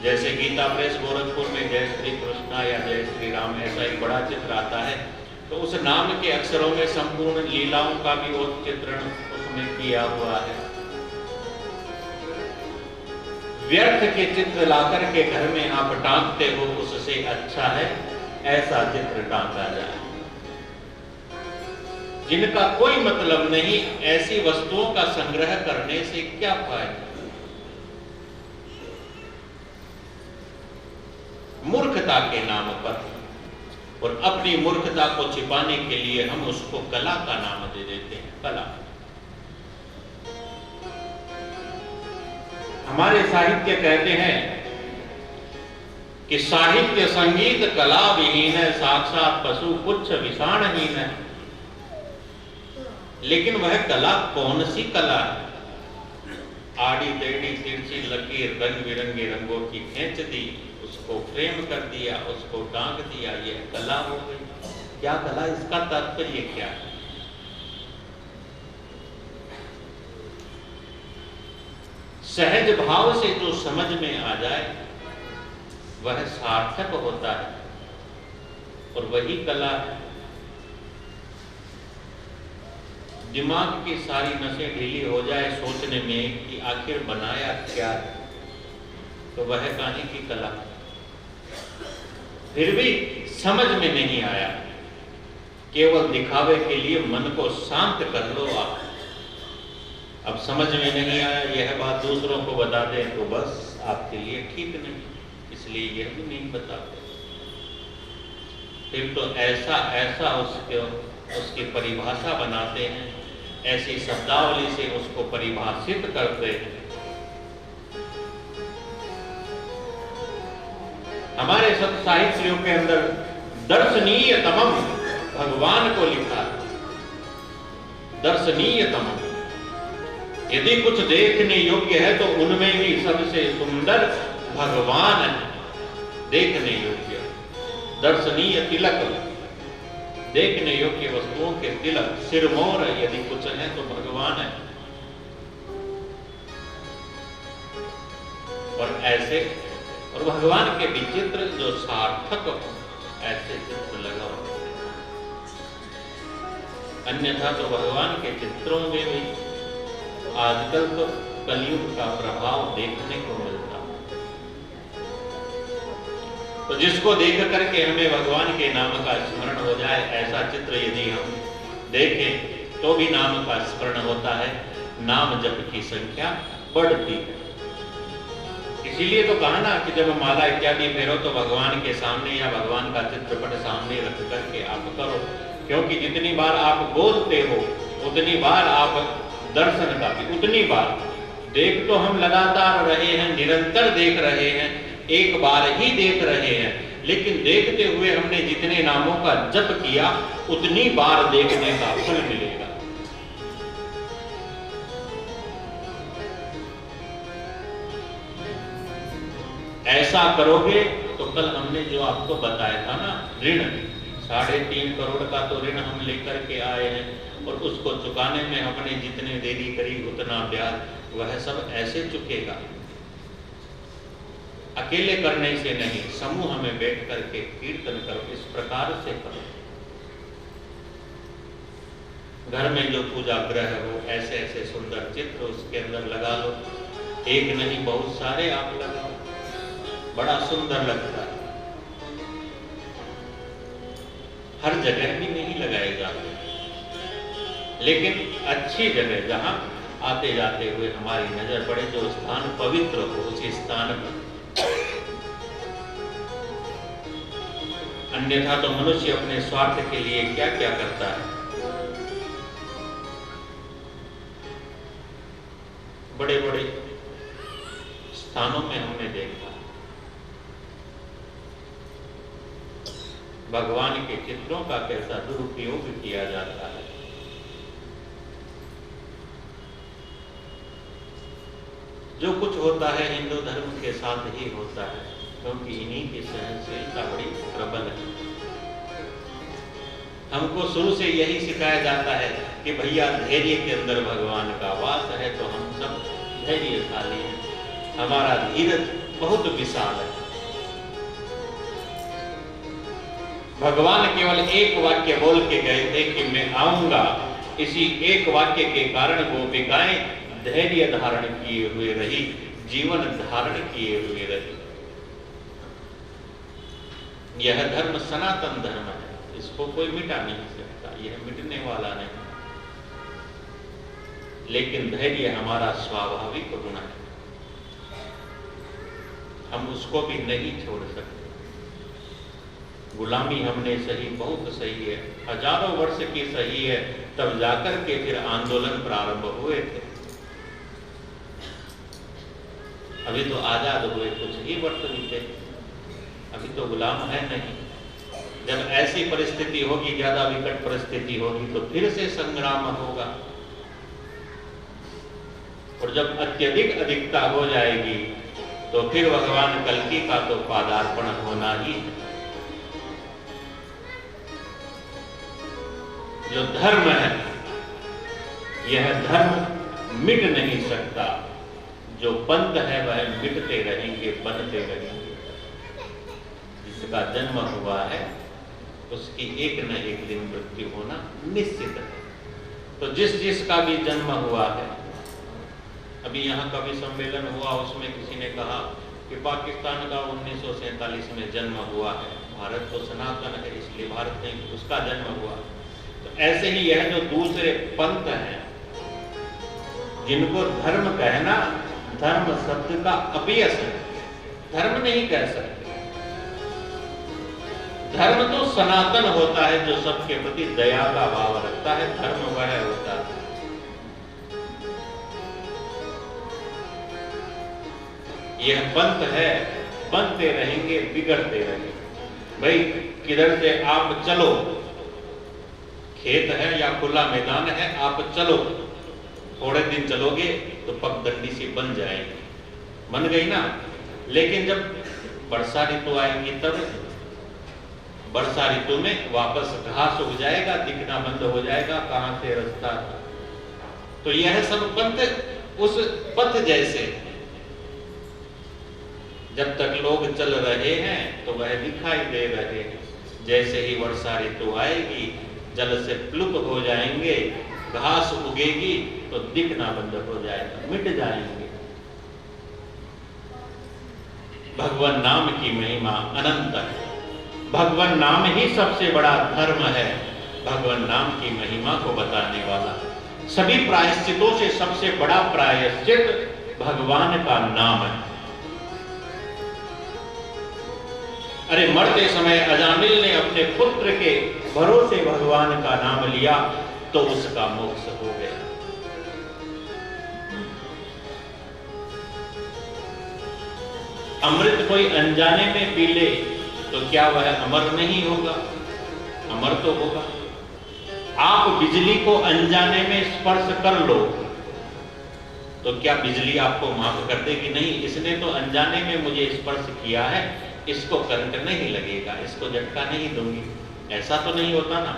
जैसे गीता प्रेस गोरखपुर में जय श्री कृष्णा या जय श्री राम ऐसा एक बड़ा चित्र आता है, तो उस नाम के अक्षरों में संपूर्ण लीलाओं का भी वो चित्रण उसमें किया हुआ है। व्यर्थ के चित्र लाकर के घर में आप टांगते हो, उससे अच्छा है ऐसा चित्र टांगा जाए। जिनका कोई मतलब नहीं, ऐसी वस्तुओं का संग्रह करने से क्या फायदा। मूर्खता के नाम पर, और अपनी मूर्खता को छिपाने के लिए हम उसको कला का नाम दे देते हैं। कला, हमारे साहित्य कहते हैं कि साहित्य संगीत कला विहीन है, साक्षात पशु पुच्छ विषाणहीन है। लेकिन वह कला कौन सी कला है? आड़ी टेढ़ी तिरछी लकीर रंग बिरंगे रंगों की खींच दी, उसको फ्रेम कर दिया, उसको टांग दिया, यह कला हो गई। क्या कला? इसका तात्पर्य क्या है? सहज भाव से जो समझ में आ जाए वह सार्थक होता है और वही कला है। दिमाग की सारी नसें ढीली हो जाए सोचने में कि आखिर बनाया क्या है, तो वह कहानी की कला। फिर भी समझ में नहीं आया, केवल दिखावे के लिए मन को शांत कर लो आप। अब समझ में नहीं आया, यह बात दूसरों को बता दें तो बस आपके लिए ठीक नहीं, इसलिए यह भी नहीं बताते। फिर तो ऐसा ऐसा उसकी परिभाषा बनाते हैं, ऐसी शब्दावली से उसको परिभाषित करते हैं। हमारे सत साहित्यों के अंदर दर्शनीयतमम भगवान को लिखा। दर्शनीयतमम, यदि कुछ देखने योग्य है तो उनमें भी सबसे सुंदर भगवान है। देखने योग्य, दर्शनीय तिलक, देखने योग्य वस्तुओं के तिलक, सिरमौर यदि कुछ है तो भगवान है। और ऐसे, और भगवान के विचित्र जो सार्थक हो, ऐसे चित्र लगाओ। अन्यथा तो भगवान के चित्रों में भी आजकल तो कलयुग का प्रभाव देखने को मिलता। तो जिसको देख करके हमें भगवान के नाम का स्मरण हो जाए, ऐसा चित्र यदि हम देखें तो भी नाम का स्मरण होता है, नाम जप की संख्या बढ़ती है। इसीलिए तो कहा ना कि जब माला इत्यादि फेरो तो भगवान के सामने या भगवान का चित्रपट सामने रख करके आप करो, क्योंकि जितनी बार आप बोलते हो उतनी बार आप दर्शन का भी उतनी बार। देख तो हम लगातार रहे हैं, निरंतर देख रहे हैं, एक बार ही देख रहे हैं, लेकिन देखते हुए हमने जितने नामों का जप किया उतनी बार देखने का फल मिलेगा। ऐसा करोगे तो कल हमने जो आपको बताया था ना, ऋण 3.5 करोड़ का तो ऋण हम लेकर के आए हैं और उसको चुकाने में हमने जितने देरी करी उतना ब्याज वह सब ऐसे चुकेगा। अकेले करने से नहीं, समूह में बैठ करके कीर्तन करो, इस प्रकार से करो। घर में जो पूजा ग्रह हो ऐसे ऐसे सुंदर चित्र उसके अंदर लगा लो, एक नहीं बहुत सारे आप लगाओ, बड़ा सुंदर लगता है। हर जगह भी नहीं लगाए जाते, लेकिन अच्छी जगह जहां आते जाते हुए हमारी नजर पड़े, जो स्थान पवित्र हो उसी स्थान पर। अन्यथा तो मनुष्य अपने स्वार्थ के लिए क्या क्या करता है। बड़े बड़े स्थानों में हमने देखा भगवान के चित्रों का कैसा दुरुपयोग किया जाता है। जो कुछ होता है हिंदू धर्म के साथ ही होता है, क्योंकि इन्हीं की सहनशीलता बड़ी प्रबल है। हमको शुरू से यही सिखाया जाता है कि भैया धैर्य के अंदर भगवान का वास है, तो हम सब धैर्यशाली हैं, हमारा धीरज बहुत विशाल है। भगवान केवल एक वाक्य बोल के गए थे कि मैं आऊंगा, इसी एक वाक्य के कारण गोपिकाएं धैर्य धारण किए हुए रही, जीवन धारण किए हुए रही। यह धर्म सनातन धर्म है, इसको कोई मिटा नहीं सकता, यह मिटने वाला नहीं। लेकिन धैर्य हमारा स्वाभाविक गुण है, हम उसको भी नहीं छोड़ सकते। गुलामी हमने सही, बहुत सही है, हजारों वर्ष की सही है, तब जाकर के फिर आंदोलन प्रारंभ हुए थे। अभी तो आजाद हुए कुछ ही वर्ष बीते, अभी तो गुलाम है नहीं। जब ऐसी परिस्थिति होगी, ज्यादा विकट परिस्थिति होगी, तो फिर से संग्राम होगा। और जब अत्यधिक अधिकता हो जाएगी तो फिर भगवान कल्कि का तो पादार्पण होना ही है। जो धर्म है, यह धर्म मिट नहीं सकता। जो पंथ है वह मिटते रहेंगे, बनते रहेंगे। जिसका जन्म हुआ है उसकी एक न एक दिन मृत्यु होना निश्चित है। तो जिसका भी जन्म हुआ है, अभी यहाँ कवि सम्मेलन हुआ, उसमें किसी ने कहा कि पाकिस्तान का 1947 में जन्म हुआ है, भारत तो सनातन है इसलिए भारत में उसका जन्म हुआ। तो ऐसे ही यह जो दूसरे पंथ हैं, जिनको धर्म कहना, धर्म शब्द का अपयश है, धर्म नहीं कह सकते। धर्म तो सनातन होता है, जो सबके प्रति दया का भाव रखता है, धर्म वह होता है। यह पंथ है, बनते रहेंगे, बिगड़ते रहेंगे। भाई किधर से आप चलो, खेत है या खुला मैदान है, आप चलो, थोड़े दिन चलोगे तो पगडंडी सी बन जाएगी, बन गई ना। लेकिन जब वर्षा ऋतु आएगी, तब वर्षा ऋतु में वापस घास उग जाएगा, दिखना बंद हो जाएगा, कहां से रास्ता था। तो यह सब पंथ उस पथ जैसे, जब तक लोग चल रहे हैं तो वह दिखाई दे रहे हैं। जैसे ही वर्षा ऋतु आएगी, जल से प्लुत हो जाएंगे, घास उगेगी तो दिखना बंद हो जाएगा, मिट जाएंगे। भगवान नाम की महिमा अनंत है। भगवान नाम ही सबसे बड़ा धर्म है। भगवान नाम की महिमा को बताने वाला सभी प्रायश्चितों से सबसे बड़ा प्रायश्चित भगवान का नाम है। अरे मरते समय अजामिल ने अपने पुत्र के भरोसे भगवान का नाम लिया तो उसका मोक्ष हो गया। अमृत कोई अनजाने में पी ले तो क्या वह अमर नहीं होगा? अमर तो होगा। आप बिजली को अनजाने में स्पर्श कर लो तो क्या बिजली आपको माफ कर देगी? नहीं, इसने तो अनजाने में मुझे स्पर्श किया है, इसको करंट नहीं लगेगा, इसको झटका नहीं दूंगी, ऐसा तो नहीं होता ना।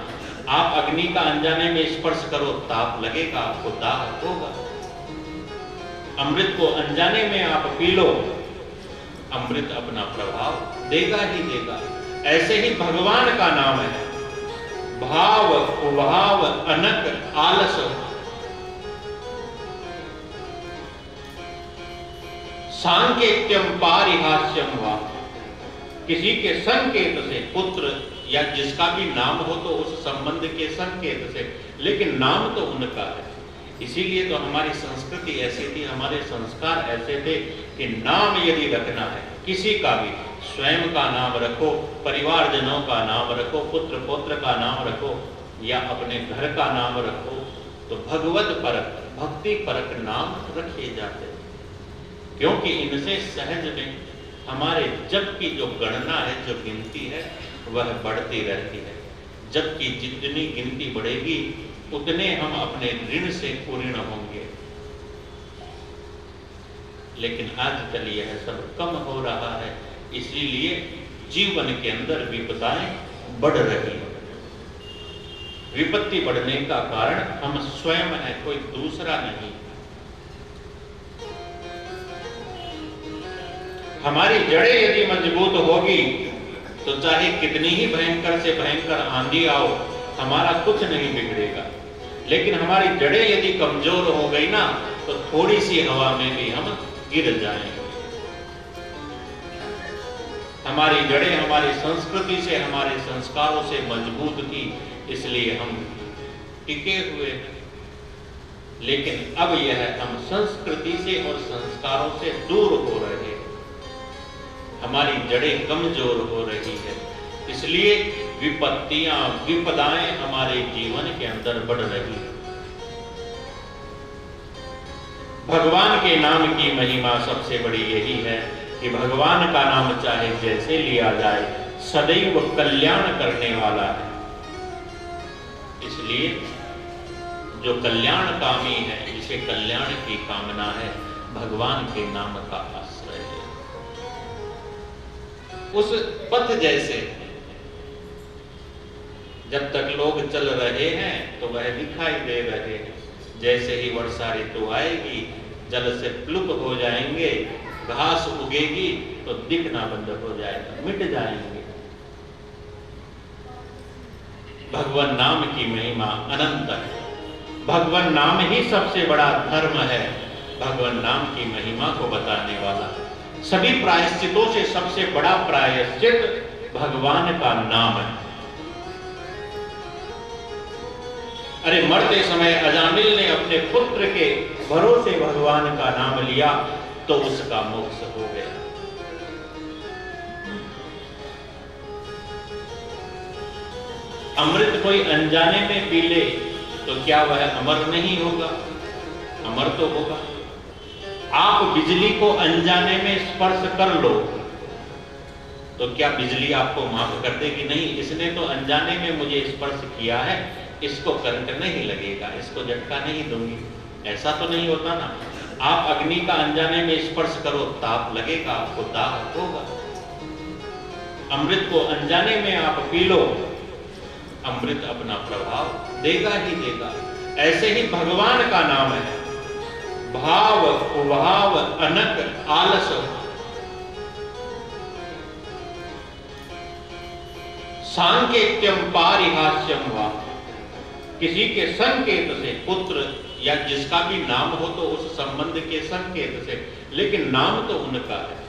आप अग्नि का अनजाने में स्पर्श करो, ताप लगेगा, आपको दाह होगा। अमृत को अनजाने में आप पी लो, अमृत अपना प्रभाव देगा ही देगा। ऐसे ही भगवान का नाम है, भाव उभाव अनक आलस, सांकेत्यम पारिहास्यम वा। किसी के संकेत से, पुत्र या जिसका भी नाम हो तो उस संबंध के संकेत से, लेकिन नाम तो उनका है। इसीलिए तो हमारी संस्कृति ऐसी थी, हमारे संस्कार ऐसे थे कि नाम यदि रखना है किसी का भी, स्वयं का नाम रखो, परिवारजनों का नाम रखो, पुत्र पौत्र का नाम रखो या अपने घर का नाम रखो, तो भगवत परक, भक्ति परक नाम रखे जाते हैं। क्योंकि इनसे सहज में हमारे जप की जो गणना है, जो गिनती है, वह बढ़ती रहती है। जबकि जितनी गिनती बढ़ेगी उतने हम अपने ऋण से पूर्ण होंगे। लेकिन आजकल यह सब कम हो रहा है, इसीलिए जीवन के अंदर विपदाएं बढ़ रही हैं। विपत्ति बढ़ने का कारण हम स्वयं हैं, कोई दूसरा नहीं। हमारी जड़ें यदि मजबूत होगी तो चाहे कितनी ही भयंकर से भयंकर आंधी आओ, हमारा कुछ नहीं बिगड़ेगा। लेकिन हमारी जड़ें यदि कमजोर हो गई ना, तो थोड़ी सी हवा में भी हम गिर जाएंगे। हमारी जड़ें हमारी संस्कृति से, हमारे संस्कारों से मजबूत थी, इसलिए हम टिके हुए हैं। लेकिन अब यह हम संस्कृति से और संस्कारों से दूर हो रहे हैं, हमारी जड़ें कमजोर हो रही है, इसलिए विपत्तियां, विपदाएं हमारे जीवन के अंदर बढ़ रही है। भगवान के नाम की महिमा सबसे बड़ी यही है कि भगवान का नाम चाहे जैसे लिया जाए, सदैव कल्याण करने वाला है। इसलिए जो कल्याणकामी है, जिसे कल्याण की कामना है, भगवान के नाम का आश्रय है। उस पथ जैसे जब तक लोग चल रहे हैं तो वह दिखाई दे रहे हैं, जैसे ही वर्षा ऋतु आएगी जल से प्लुत हो जाएंगे, घास उगेगी तो दिखना बंद हो जाएगा, मिट जाएंगे। भगवान नाम की महिमा अनंत है। भगवान नाम ही सबसे बड़ा धर्म है। भगवान नाम की महिमा को बताने वाला सभी प्रायश्चितों से सबसे बड़ा प्रायश्चित भगवान का नाम है। अरे मरते समय अजामिल ने अपने पुत्र के भरोसे भगवान का नाम लिया तो उसका मोक्ष हो गया। अमृत कोई अनजाने में पी ले तो क्या वह अमर नहीं होगा? अमर तो होगा। आप बिजली को अनजाने में स्पर्श कर लो तो क्या बिजली आपको माफ कर देगी? नहीं, इसने तो अनजाने में मुझे स्पर्श किया है, इसको करंट नहीं लगेगा, इसको झटका नहीं दूंगी। ऐसा तो नहीं होता ना। आप अग्नि का अनजाने में स्पर्श करो, ताप लगेगा, आपको दाह होगा। अमृत को अनजाने में आप पी लो, अमृत अपना प्रभाव देगा ही देगा। ऐसे ही भगवान का नाम है। भाव उभाव अनक आलस, सांकेत्यम पारिहास्यम वा। किसी के संकेत से पुत्र या जिसका भी नाम हो तो उस संबंध के संकेत से, लेकिन नाम तो उनका है।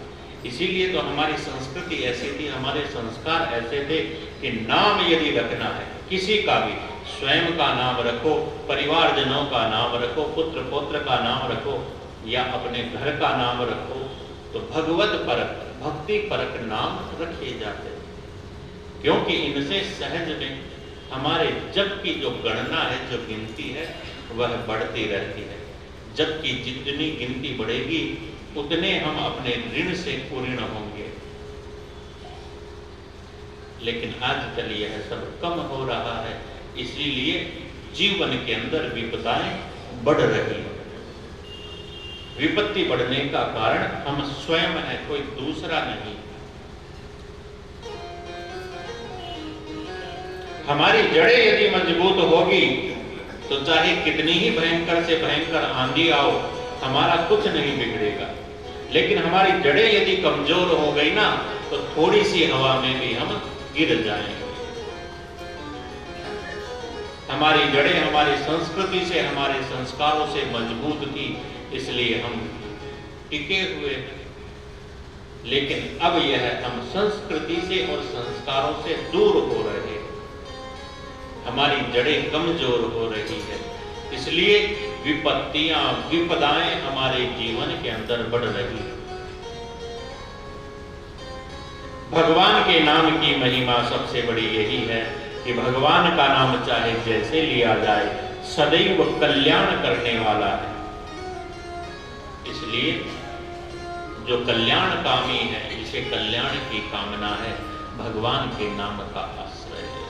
इसीलिए तो हमारी संस्कृति ऐसी थी, हमारे संस्कार ऐसे थे कि नाम यदि रखना है किसी का भी, स्वयं का नाम रखो, परिवारजनों का नाम रखो, पुत्र पौत्र का नाम रखो या अपने घर का नाम रखो, तो भगवत परक, भक्ति परक नाम रखे जाते हैं। क्योंकि इनसे सहज में हमारे जप की जो गणना है, जो गिनती है, वह बढ़ती रहती है। जबकि जितनी गिनती बढ़ेगी उतने हम अपने ऋण से पूर्ण होंगे। लेकिन आजकल यह सब कम हो रहा है, इसीलिए जीवन के अंदर विपदाएं बढ़ रही हैं। विपत्ति बढ़ने का कारण हम स्वयं है, कोई दूसरा नहीं। हमारी जड़ें यदि मजबूत होगी तो चाहे कितनी ही भयंकर से भयंकर आंधी आओ, हमारा कुछ नहीं बिगड़ेगा। लेकिन हमारी जड़ें यदि कमजोर हो गई ना, तो थोड़ी सी हवा में भी हम गिर जाएंगे। हमारी जड़ें हमारी संस्कृति से, हमारे संस्कारों से मजबूत थी, इसलिए हम टिके हुए। लेकिन अब यह हम संस्कृति से और संस्कारों से दूर हो रहे हैं, हमारी जड़ें कमजोर हो रही है, इसलिए विपत्तियां, विपदाएं हमारे जीवन के अंदर बढ़ रही है। भगवान के नाम की महिमा सबसे बड़ी यही है कि भगवान का नाम चाहे जैसे लिया जाए, सदैव कल्याण करने वाला है। इसलिए जो कल्याणकामी है, जिसे कल्याण की कामना है, भगवान के नाम का आश्रय है।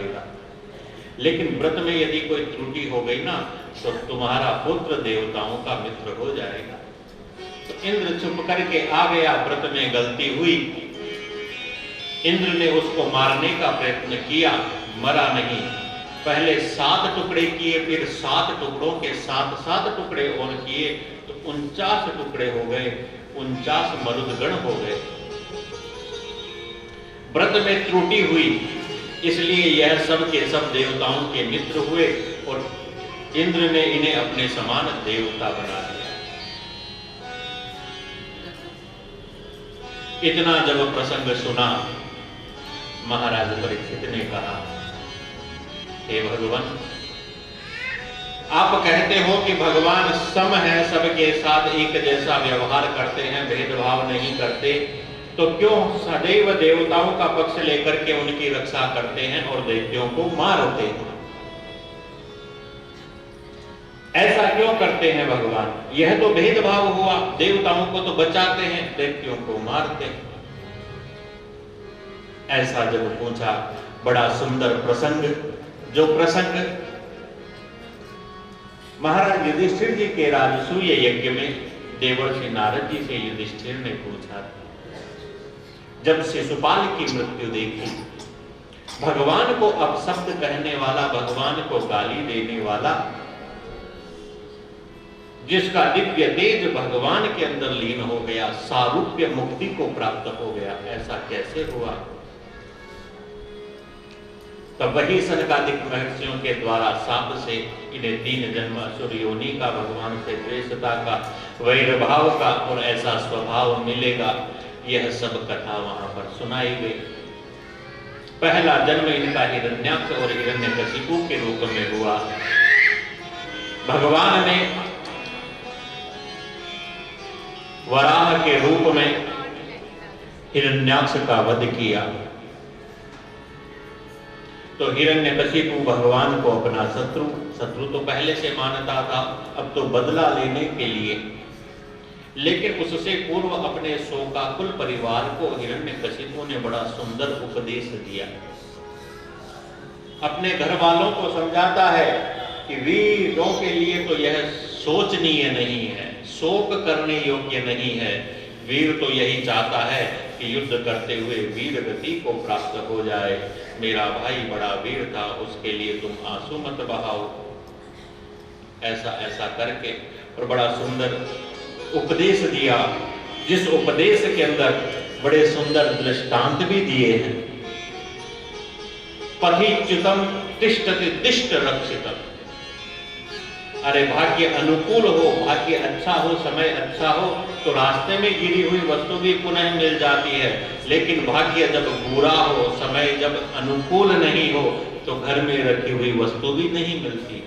जाएगा। लेकिन व्रत में यदि कोई त्रुटि हो गई ना, तो तुम्हारा पुत्र देवताओं का मित्र हो जाएगा। तो इंद्र चुप करके आ गया, व्रत में गलती हुई। इंद्र ने उसको मारने का प्रयत्न किया, मरा नहीं। पहले 7 टुकड़े किए, फिर 7 टुकड़ों के 7 टुकड़े और किए, तो 49 टुकड़े हो गए, 49 मरुदगण हो गए। व्रत में त्रुटि हुई, इसलिए यह सब के सब देवताओं के मित्र हुए और इंद्र ने इन्हें अपने समान देवता बना दिया। इतना जब प्रसंग सुना, महाराज परीक्षित ने कहा, हे भगवान, आप कहते हो कि भगवान सम है, सबके साथ एक जैसा व्यवहार करते हैं, भेदभाव नहीं करते, तो क्यों सदैव देवताओं का पक्ष लेकर के उनकी रक्षा करते हैं और दैत्यों को मारते हैं? ऐसा क्यों करते हैं भगवान? यह तो भेदभाव हुआ, देवताओं को तो बचाते हैं, दैत्यों को मारते हैं। ऐसा जब पूछा, बड़ा सुंदर प्रसंग, जो प्रसंग महाराज युधिष्ठिर जी के राजसूय यज्ञ में देवर्षि नारद जी से युधिष्ठिर ने पूछा। जब शिशुपाल की मृत्यु देखी, भगवान को अपशब्द कहने वाला, भगवान को गाली देने वाला, जिसका दिव्य तेज भगवान के अंदर लीन हो गया, सारूप्य मुक्ति को प्राप्त हो गया, ऐसा कैसे हुआ? तब वही सनकादिक महर्षियों के द्वारा शाप से इन्हें 3 जन्म असुर योनि का, भगवान से द्वेषता का, वैरभाव का और ऐसा स्वभाव मिलेगा, यह सब कथा वहां पर सुनाई गई। पहला जन्म इनका हिरण्याक्ष और हिरण्यकशिपु के रूप में हुआ। भगवान ने वराह के रूप में हिरण्याक्ष का वध किया, तो हिरण्यकशिपु भगवान को अपना शत्रु तो पहले से मानता था, अब तो बदला लेने के लिए, लेकिन उससे पूर्व अपने शोकाकुल परिवार को हिरण्यकशिपु ने बड़ा सुंदर उपदेश दिया। अपने घर वालों को समझाता है कि वीरों के लिए तो यह सोचनीय नहीं है, शोक करने योग्य नहीं है। वीर तो यही चाहता है कि युद्ध करते हुए वीर गति को प्राप्त हो जाए। मेरा भाई बड़ा वीर था, उसके लिए तुम आंसू मत बहाओ। ऐसा ऐसा करके और बड़ा सुंदर उपदेश दिया, जिस उपदेश के अंदर बड़े सुंदर दृष्टांत भी दिए हैं। पथिच्युतम तिष्ठति दिष्ट रक्षितम। अरे भाग्य अनुकूल हो, भाग्य अच्छा हो, समय अच्छा हो तो रास्ते में गिरी हुई वस्तु भी पुनः मिल जाती है, लेकिन भाग्य जब बुरा हो, समय जब अनुकूल नहीं हो तो घर में रखी हुई वस्तु भी नहीं मिलती।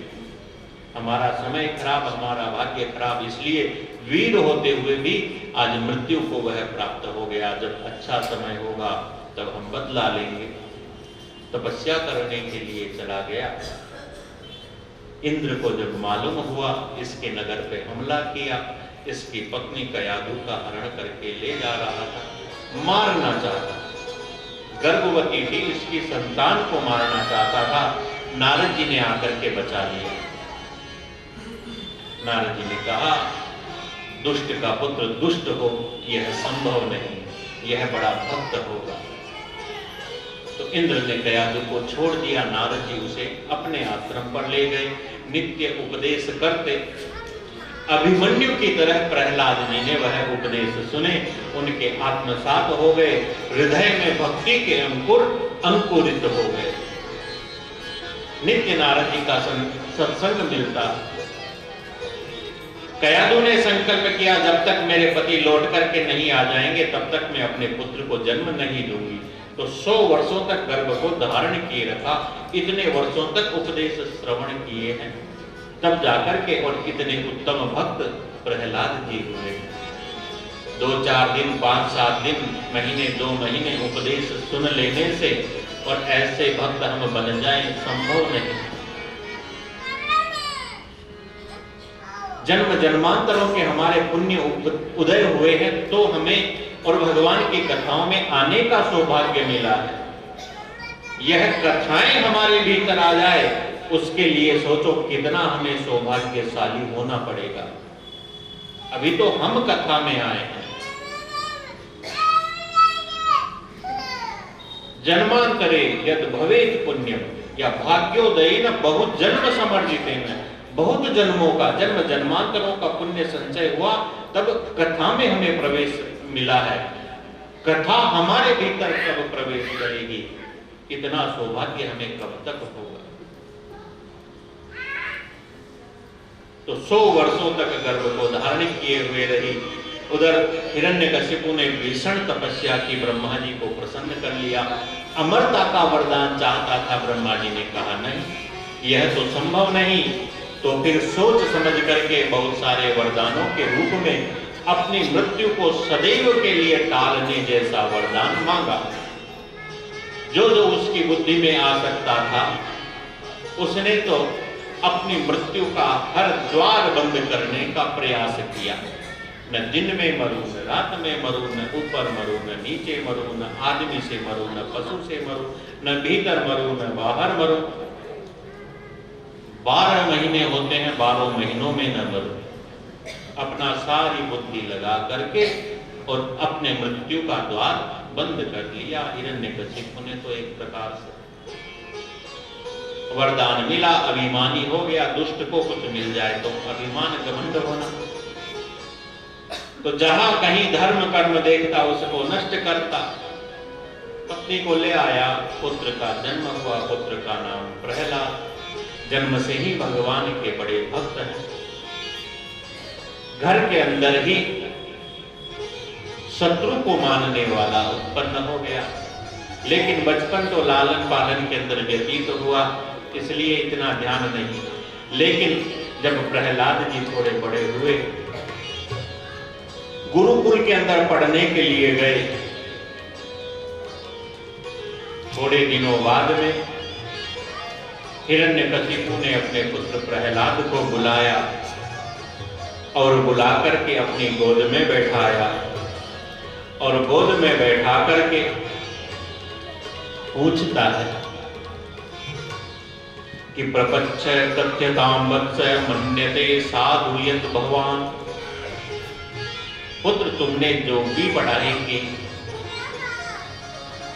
हमारा समय खराब, हमारा भाग्य खराब, इसलिए वीर होते हुए भी आज मृत्यु को वह प्राप्त हो गया। जब अच्छा समय होगा तब हम बदला लेंगे। तपस्या करने के लिए चला गया। इंद्र को जब मालूम हुआ इसके नगर पे हमला किया, इसकी पत्नी कयाधु का हरण करके ले जा रहा था, मारना चाहता, गर्भवती थी, इसकी संतान को मारना चाहता था। नारद जी ने आकर के बचा लिया। नारद जी ने कहा, दुष्ट का पुत्र दुष्ट हो यह संभव नहीं, यह बड़ा भक्त होगा। तो इंद्र ने कयाधु को छोड़ दिया। नारद जी उसे अपने आश्रम पर ले गए, नित्य उपदेश करते। अभिमन्यु की तरह प्रहलाद जी ने वह उपदेश सुने, उनके आत्मसात हो गए, हृदय में भक्ति के अंकुर अंकुरित हो गए। नित्य नारद जी का सत्संग मिलता। कयाधु ने संकल्प किया, जब तक मेरे पति लौट करके नहीं आ जाएंगे तब तक मैं अपने पुत्र को जन्म नहीं दूंगी। तो 100 वर्षों तक गर्भ को धारण किए रखा, इतने वर्षों तक उपदेश श्रवण किए हैं, तब जाकर के और कितने उत्तम भक्त प्रहलाद जी हुए। 2-4 दिन, 5-7 दिन, महीने, 2 महीने उपदेश सुन लेने से और ऐसे भक्त हम बन जाएं, संभव नहीं। जन्म जन्मांतरों के हमारे पुण्य उदय हुए हैं तो हमें और भगवान की कथाओं में आने का सौभाग्य मिला है। यह कथाएं हमारे भीतर आ जाए, उसके लिए सोचो कितना हमें सौभाग्यशाली होना पड़ेगा। अभी तो हम कथा में आए हैं। जन्मांतरे यद भवेत पुण्यम या भाग्योदयेन बहुत जन्म समर्जितेन, बहुत जन्मों का जन्म जन्मांतरों का पुण्य संचय हुआ, तब कथा में हमें प्रवेश मिला है। कथा हमारे भीतर कब प्रवेश करेगी, इतना सौभाग्य हमें कब तक होगा। तो 100 वर्षों तक गर्भ को धारण किए हुए रही। उधर हिरण्यकशिपु ने भीषण तपस्या की, ब्रह्मा जी को प्रसन्न कर लिया। अमरता का वरदान चाहता था, ब्रह्मा जी ने कहा नहीं, यह तो संभव नहीं। तो फिर सोच समझ करके बहुत सारे वरदानों के रूप में अपनी मृत्यु को सदैव के लिए टालने जैसा वरदान मांगा। जो जो उसकी बुद्धि में आ सकता था, उसने तो अपनी मृत्यु का हर द्वार बंद करने का प्रयास किया। न दिन में मरूं, न रात में मरूं, न ऊपर मरूं, न नीचे मरूं, न आदमी से मरूं, न पशु से मरूं, न भीतर मरूं, न बाहर मरूं। 12 महीने होते हैं, 12 महीनों में न मरूं। अपना सारी बुद्धि लगा करके और अपने मृत्यु का द्वार बंद कर लिया। हिरण्यकशिपु ने तो एक प्रकार से वरदान मिला, अभिमानी हो गया। दुष्ट को कुछ मिल जाए तो अभिमान घमंड होना। तो जहां कहीं धर्म कर्म देखता उसको नष्ट करता। पत्नी को ले आया, पुत्र का जन्म हुआ, पुत्र का नाम प्रहलाद। जन्म से ही भगवान के बड़े भक्त हैं। घर के अंदर ही शत्रु को मानने वाला उत्पन्न हो गया, लेकिन बचपन तो लालन पालन के अंदर व्यतीत हुआ, इसलिए इतना ध्यान नहीं। लेकिन जब प्रहलाद जी थोड़े बड़े हुए, गुरुकुल के अंदर पढ़ने के लिए गए, थोड़े दिनों बाद में हिरण्यकशिपु ने अपने पुत्र प्रहलाद को बुलाया और बुला करके अपनी गोद में बैठाया और गोद में बैठा करके पूछता है कि प्रपच्छ कथ्यतां वत्स मन्यते साधु यत् भगवान। पुत्र, तुमने जो भी पढ़ाई की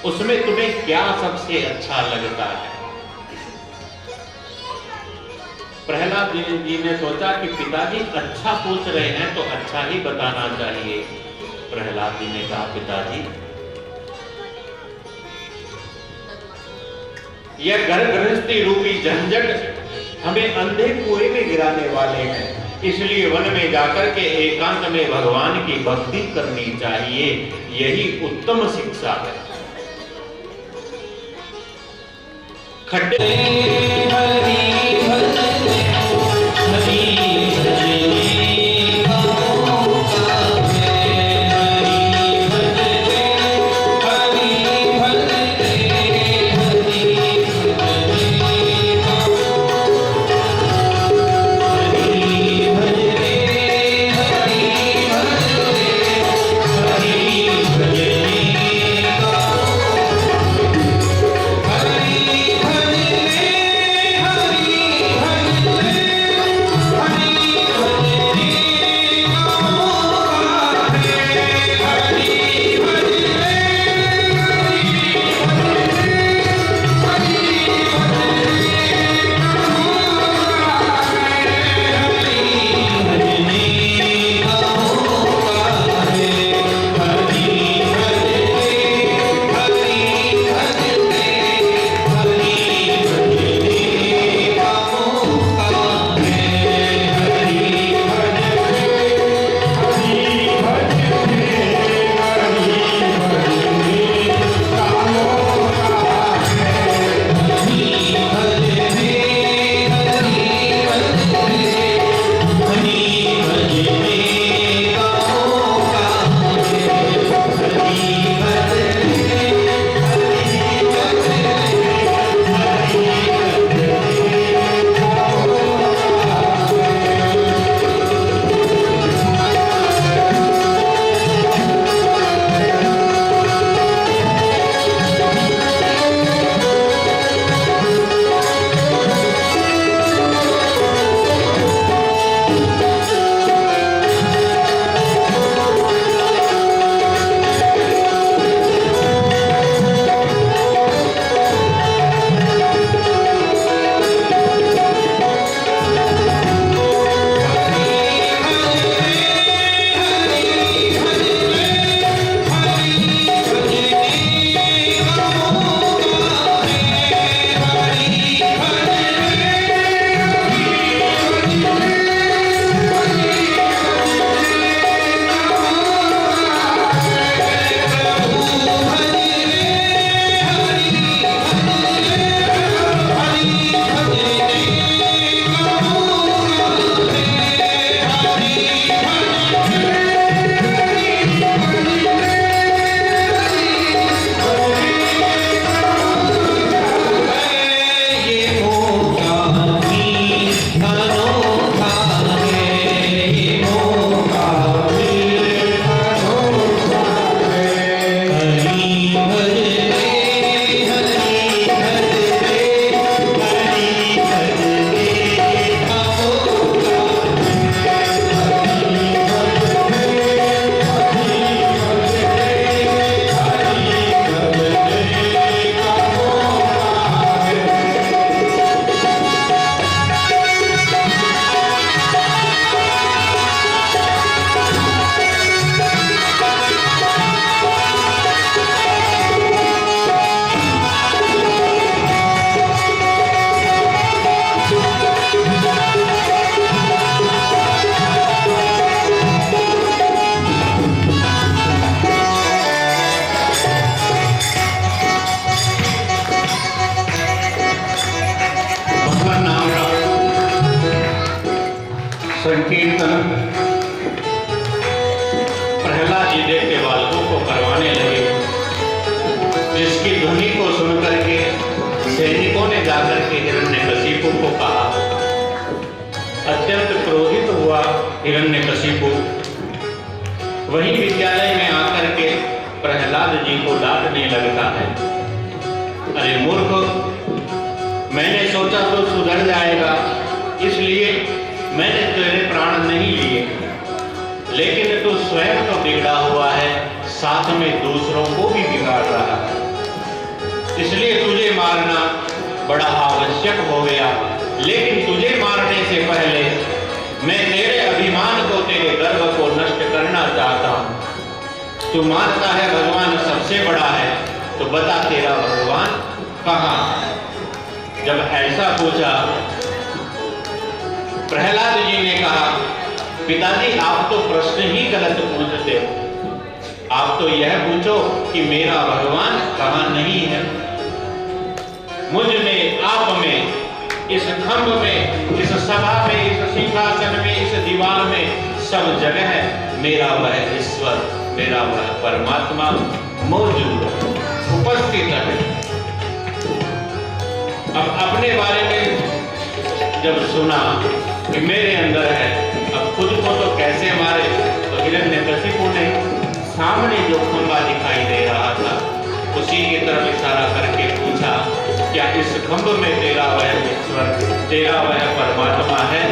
उसमें तुम्हें क्या सबसे अच्छा लगता है? प्रहलाद जी ने सोचा कि पिताजी अच्छा पूछ रहे हैं तो अच्छा ही बताना चाहिए। प्रहलाद जी ने कहा, पिताजी, यह घर गृहस्थी रूपी झंझट हमें अंधे कुएं में गिराने वाले हैं, इसलिए वन में जाकर के एकांत में भगवान की भक्ति करनी चाहिए, यही उत्तम शिक्षा है। खड्डे संकीर्तन प्रहलाद जी देव के बालकों को करवाने लगे, जिसकी ध्वनि को सुनकर के सैनिकों ने जाकर के हिरण्यकशिपु को कहा। अत्यंत क्रोधित हुआ हिरण्यकशिपु, वही विद्यालय में आकर के प्रहलाद जी को डांटने लगता है। अरे मूर्ख, मैंने सोचा तो सुधर जाएगा, इसलिए मैंने तेरे प्राण नहीं लिए, लेकिन तू स्वयं तो बिगड़ा हुआ है, साथ में दूसरों को भी बिगाड़ रहा है, इसलिए तुझे मारना बड़ा आवश्यक हो गया। लेकिन तुझे मारने से पहले मैं तेरे अभिमान को, तेरे गर्व को नष्ट करना चाहता हूं। तू मानता है भगवान सबसे बड़ा है, तो बता तेरा भगवान कहाँ? जब ऐसा पूछा, प्रहलाद जी ने कहा, पिताजी आप तो प्रश्न ही गलत पूछते हो। आप तो यह पूछो कि मेरा भगवान कहाँ नहीं है। मुझ में, आप में, इस खंभ में, इस सभा में, इस सिंहासन में, इस दीवार में, सब जगह है मेरा वह ईश्वर, मेरा वह परमात्मा मौजूद है, उपस्थित है। अब अपने बारे में जब सुना कि मेरे अंदर है, अब खुद को तो कैसे मारे? तो हिरण्यकशिपु ने सामने जो खंभा दिखाई दे रहा था, उसी की तरफ इशारा करके पूछा, क्या इस खंभ में तेरा वह ईश्वर, तेरा वह परमात्मा है?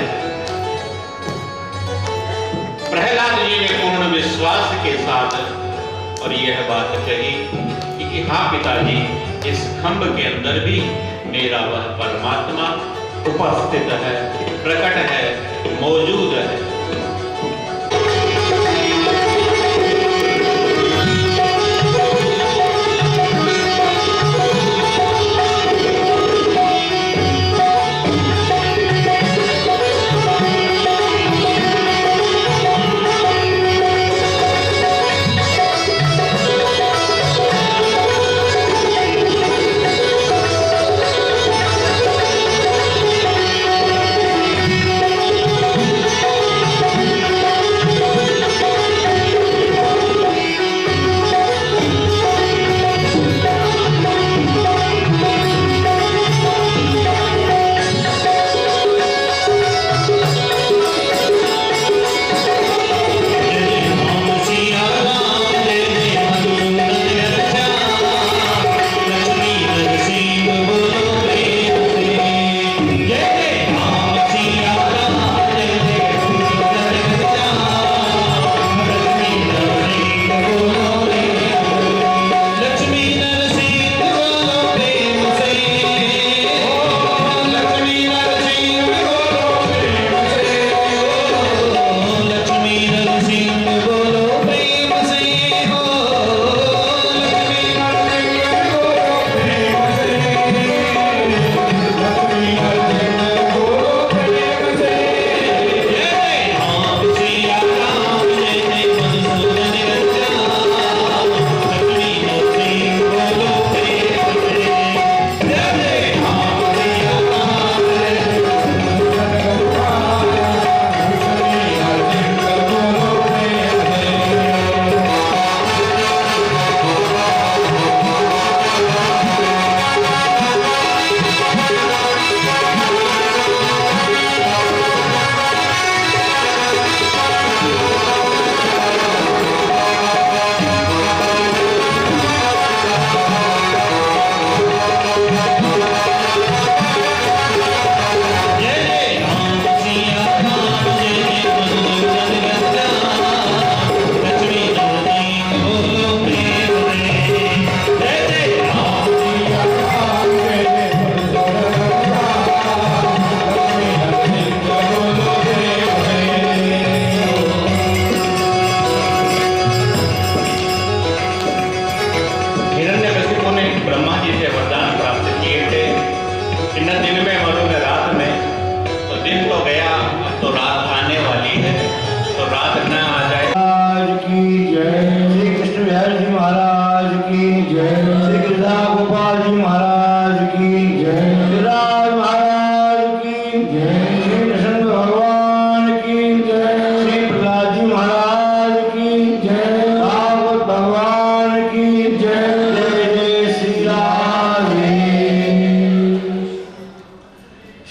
प्रहलाद जी ने पूर्ण विश्वास के साथ और यह बात कही कि हाँ पिताजी, इस खंभ के अंदर भी मेरा वह परमात्मा उपस्थित है, प्रकट है, मौजूद है।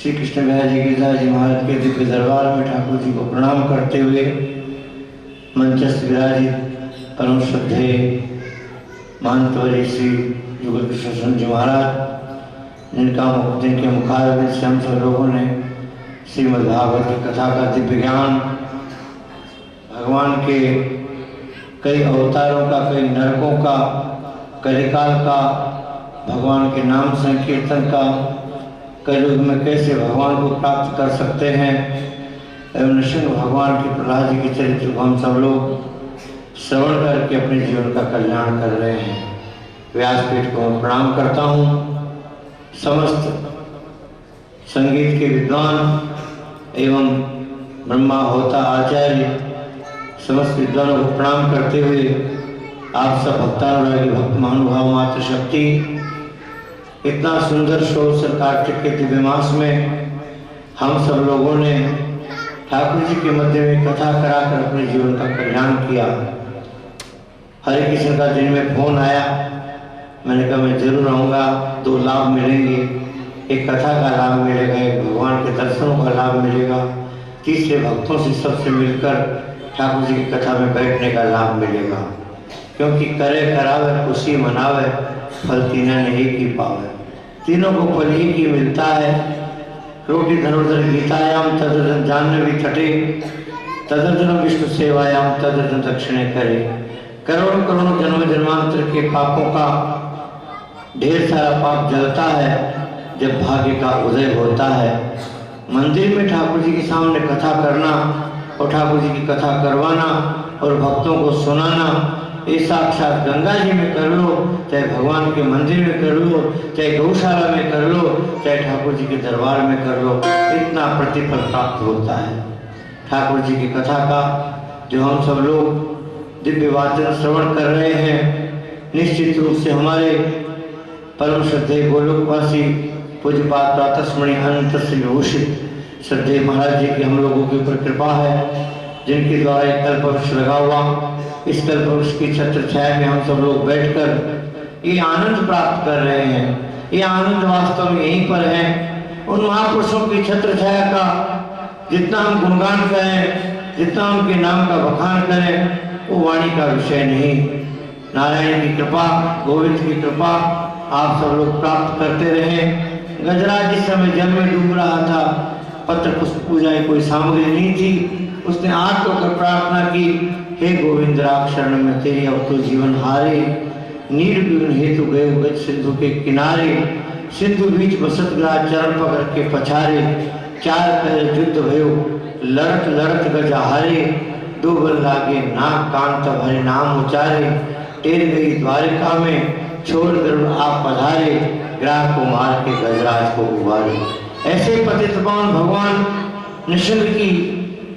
श्री कृष्ण बिहारी जी गिरिधारी जी महाराज के दिव्य दरबार में ठाकुर जी को प्रणाम करते हुए मंचस्थ विराजित परम श्रद्धेय महंतवरी श्री युगल कृष्ण जी महाराज, जिनके मुखारविंद से हम सब लोगों ने श्रीमद् भागवत की कथा का दिव्य ज्ञान, भगवान के कई अवतारों का, कई नरकों का, कलिकाल का, भगवान के नाम संकीर्तन का, कलयुग में कैसे भगवान को प्राप्त कर सकते हैं, एवं नृसिंह भगवान के प्रहलाद जी के चरित्र को हम सब लोग श्रवण करके अपने जीवन का कल्याण कर रहे हैं। व्यासपीठ को मैं प्रणाम करता हूँ। समस्त संगीत के विद्वान एवं ब्रह्मा होता आचार्य समस्त विद्वानों को प्रणाम करते हुए आप सब भक्तानुरागी भक्त महानुभाव मात्र शक्ति, इतना सुंदर शोध कार्तिक के दिव्य मास में हम सब लोगों ने ठाकुर जी के मध्य में कथा कराकर अपने जीवन का कल्याण किया। हरे कृष्ण का दिन में फोन आया, मैंने कहा मैं जरूर आऊँगा। 2 लाभ मिलेंगे, एक कथा का लाभ मिलेगा, एक भगवान के दर्शनों का लाभ मिलेगा, तीसरे भक्तों से सबसे मिलकर ठाकुर जी की कथा में बैठने का लाभ मिलेगा। क्योंकि करे करावे खुशी मनावे, फल तीनों नहीं की पावे। तीनों को फल ही की मिलता है। रोटी धनुर्धर गीतायाम तदर्जन जाह्नवी तटे, तदर्जन विष्णु सेवायाम तदर्जन दक्षिणे करे। करोड़ों करोड़ों जन्म जन्मांतर के पापों का ढेर सारा पाप जलता है जब भाग्य का उदय होता है। मंदिर में ठाकुर जी के सामने कथा करना और ठाकुर जी की कथा करवाना और भक्तों को सुनाना, ये साक्षात गंगा जी में कर लो, चाहे भगवान के मंदिर में कर लो, चाहे गौशाला में कर लो, चाहे ठाकुर जी के दरबार में कर लो, इतना प्रतिफल प्राप्त होता है। ठाकुर जी की कथा का जो हम सब लोग दिव्य वाचन श्रवण कर रहे हैं, निश्चित रूप से हमारे परम श्रद्धेय गोलोकवासी पूज्यपाद प्रातस्मरणीय अनंत श्री विभूषित श्रद्धेय महाराज जी की हम लोगों के ऊपर कृपा है, जिनके द्वारा एक कल्पवृक्ष लगा हुआ, इस कल्पवृक्ष की छत्र छाया में हम सब लोग बैठकर ये आनंद प्राप्त कर रहे हैं। ये आनंद वास्तव में यहीं पर है। उन महापुरुषों की छत्र छाया का जितना हम गुणगान करें, जितना उनके नाम का बखान करें, वो वाणी का विषय नहीं। नारायण की कृपा, गोविंद की कृपा आप सब लोग प्राप्त करते रहे। गजराज जिस समय जल में डूब रहा था, पत्र पुष्प पूजा की कोई सामग्री नहीं थी, उसने आग होकर प्रार्थना की, हे गोविंद राग शरण में तेरी अब तो जीवन हारे। नीर विघ्न हेतु गए गज सिंधु के किनारे, सिंधु बीच बसत ग्राह चरण पकड़ के पछारे। 4 पैर युद्ध भयो लड़त लड़त गज हारे, 2 बल लागे नाक कान तब हरि नाम उचारे। टेर गई द्वारिका में छोड़ कर आप पधारे, ग्राह को मार के गजराज को उबारे। ऐसे पतित पावन भगवान नृसिंह की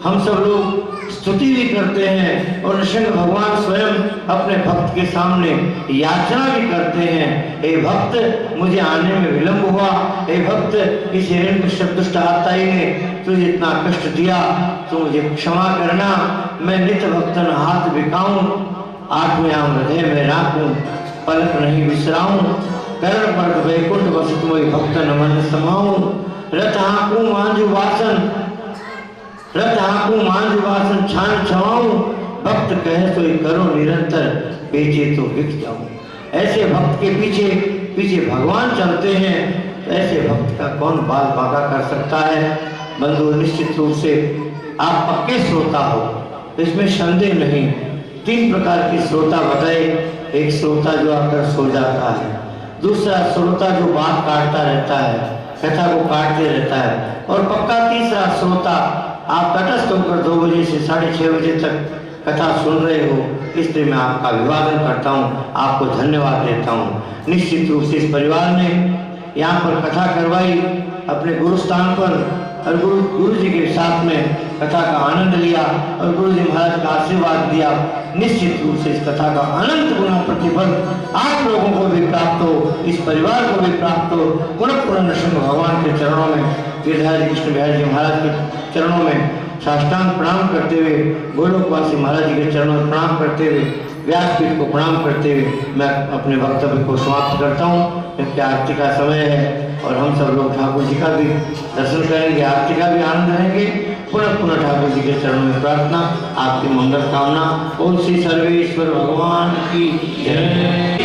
हम सब लोग स्तुति भी करते हैं और नृसिंह भगवान स्वयं अपने भक्त के सामने याचना भी करते हैं, हे भक्त मुझे आने में विलंब हुआ, हे भक्त इस हिरण्यकश्यप दुष्ट आताई ने तुझे इतना कष्ट दिया, तो मुझे क्षमा करना। मैं नित भक्तन हाथ बिकाऊं, 8वें आम हृदय में राखूं, पलक नहीं बिसराऊं। कर्ण पर वैकुंठ वसत मोहि भक्तन मन समाऊं। रथ हाँकूं मांझू वासन, रथ हाँकूं मांझू वासन छान छवाऊं। भक्त कहे तो करो निरंतर, बेचे तो बिक जाऊं। ऐसे भक्त के पीछे पीछे भगवान चलते हैं, तो ऐसे भक्त का कौन बाल बांका कर सकता है। बंधु निश्चित रूप से आप पक्के श्रोता हो, इसमें संदेह नहीं। 3 प्रकार के श्रोता बताए। एक श्रोता जो आकर सो जाता है, दूसरा श्रोता जो बात काटता रहता है, कथा को काटते रहता है, और पक्का तीसरा श्रोता आप तटस्थ होकर 2 बजे से 6:30 बजे तक कथा सुन रहे हो। इसलिए मैं आपका अभिवादन करता हूँ, आपको धन्यवाद देता हूँ। निश्चित रूप से इस परिवार ने यहाँ पर कथा करवाई अपने गुरु स्थान पर, और गुरु जी के साथ में कथा का आनंद लिया और गुरु जी महाराज का आशीर्वाद दिया। निश्चित रूप से इस कथा का अनंत गुना प्रतिफल आप लोगों को भी प्राप्त हो, इस परिवार को भी प्राप्त हो। पुनः पुनः नृसिंह भगवान के चरणों में, गिरिधारी कृष्ण बिहारी जी महाराज के चरणों में साष्टांग प्रणाम करते हुए, गोलोकवासी महाराज जी के चरणों में प्रणाम करते हुए, व्यासपीठ को प्रणाम करते हुए मैं अपने वक्तव्य को समाप्त करता हूँ, क्योंकि आरती का समय है। और हम सब लोग ठाकुर जी का भी दर्शन करेंगे, आरती का भी आनंद लेंगे। पुनः पुनः ठाकुर जी के चरणों में प्रार्थना, आपकी मंगल कामना। ओम श्री सर्वेश्वर भगवान की जय।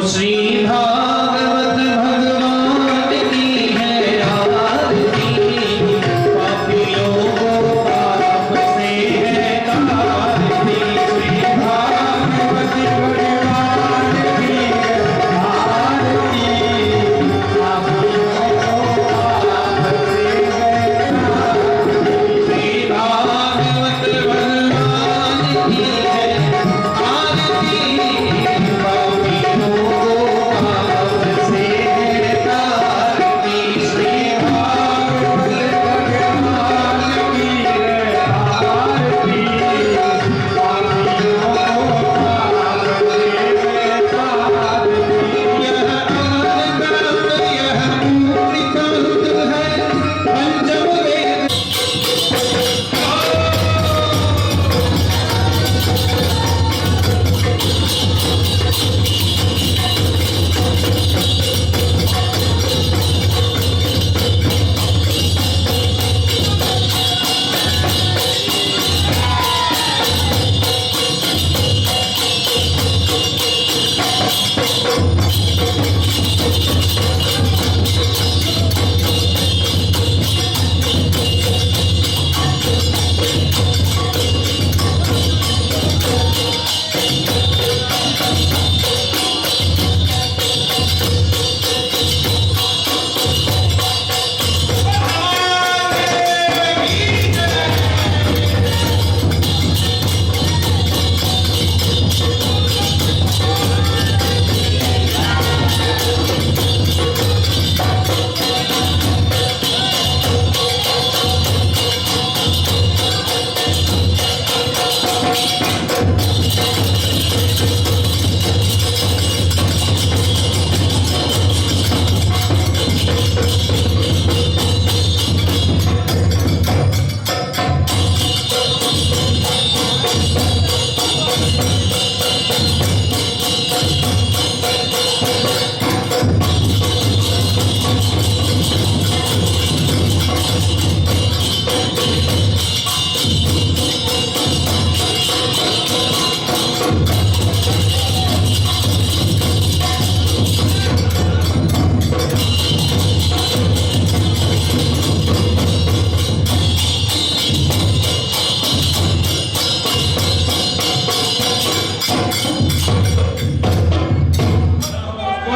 श्री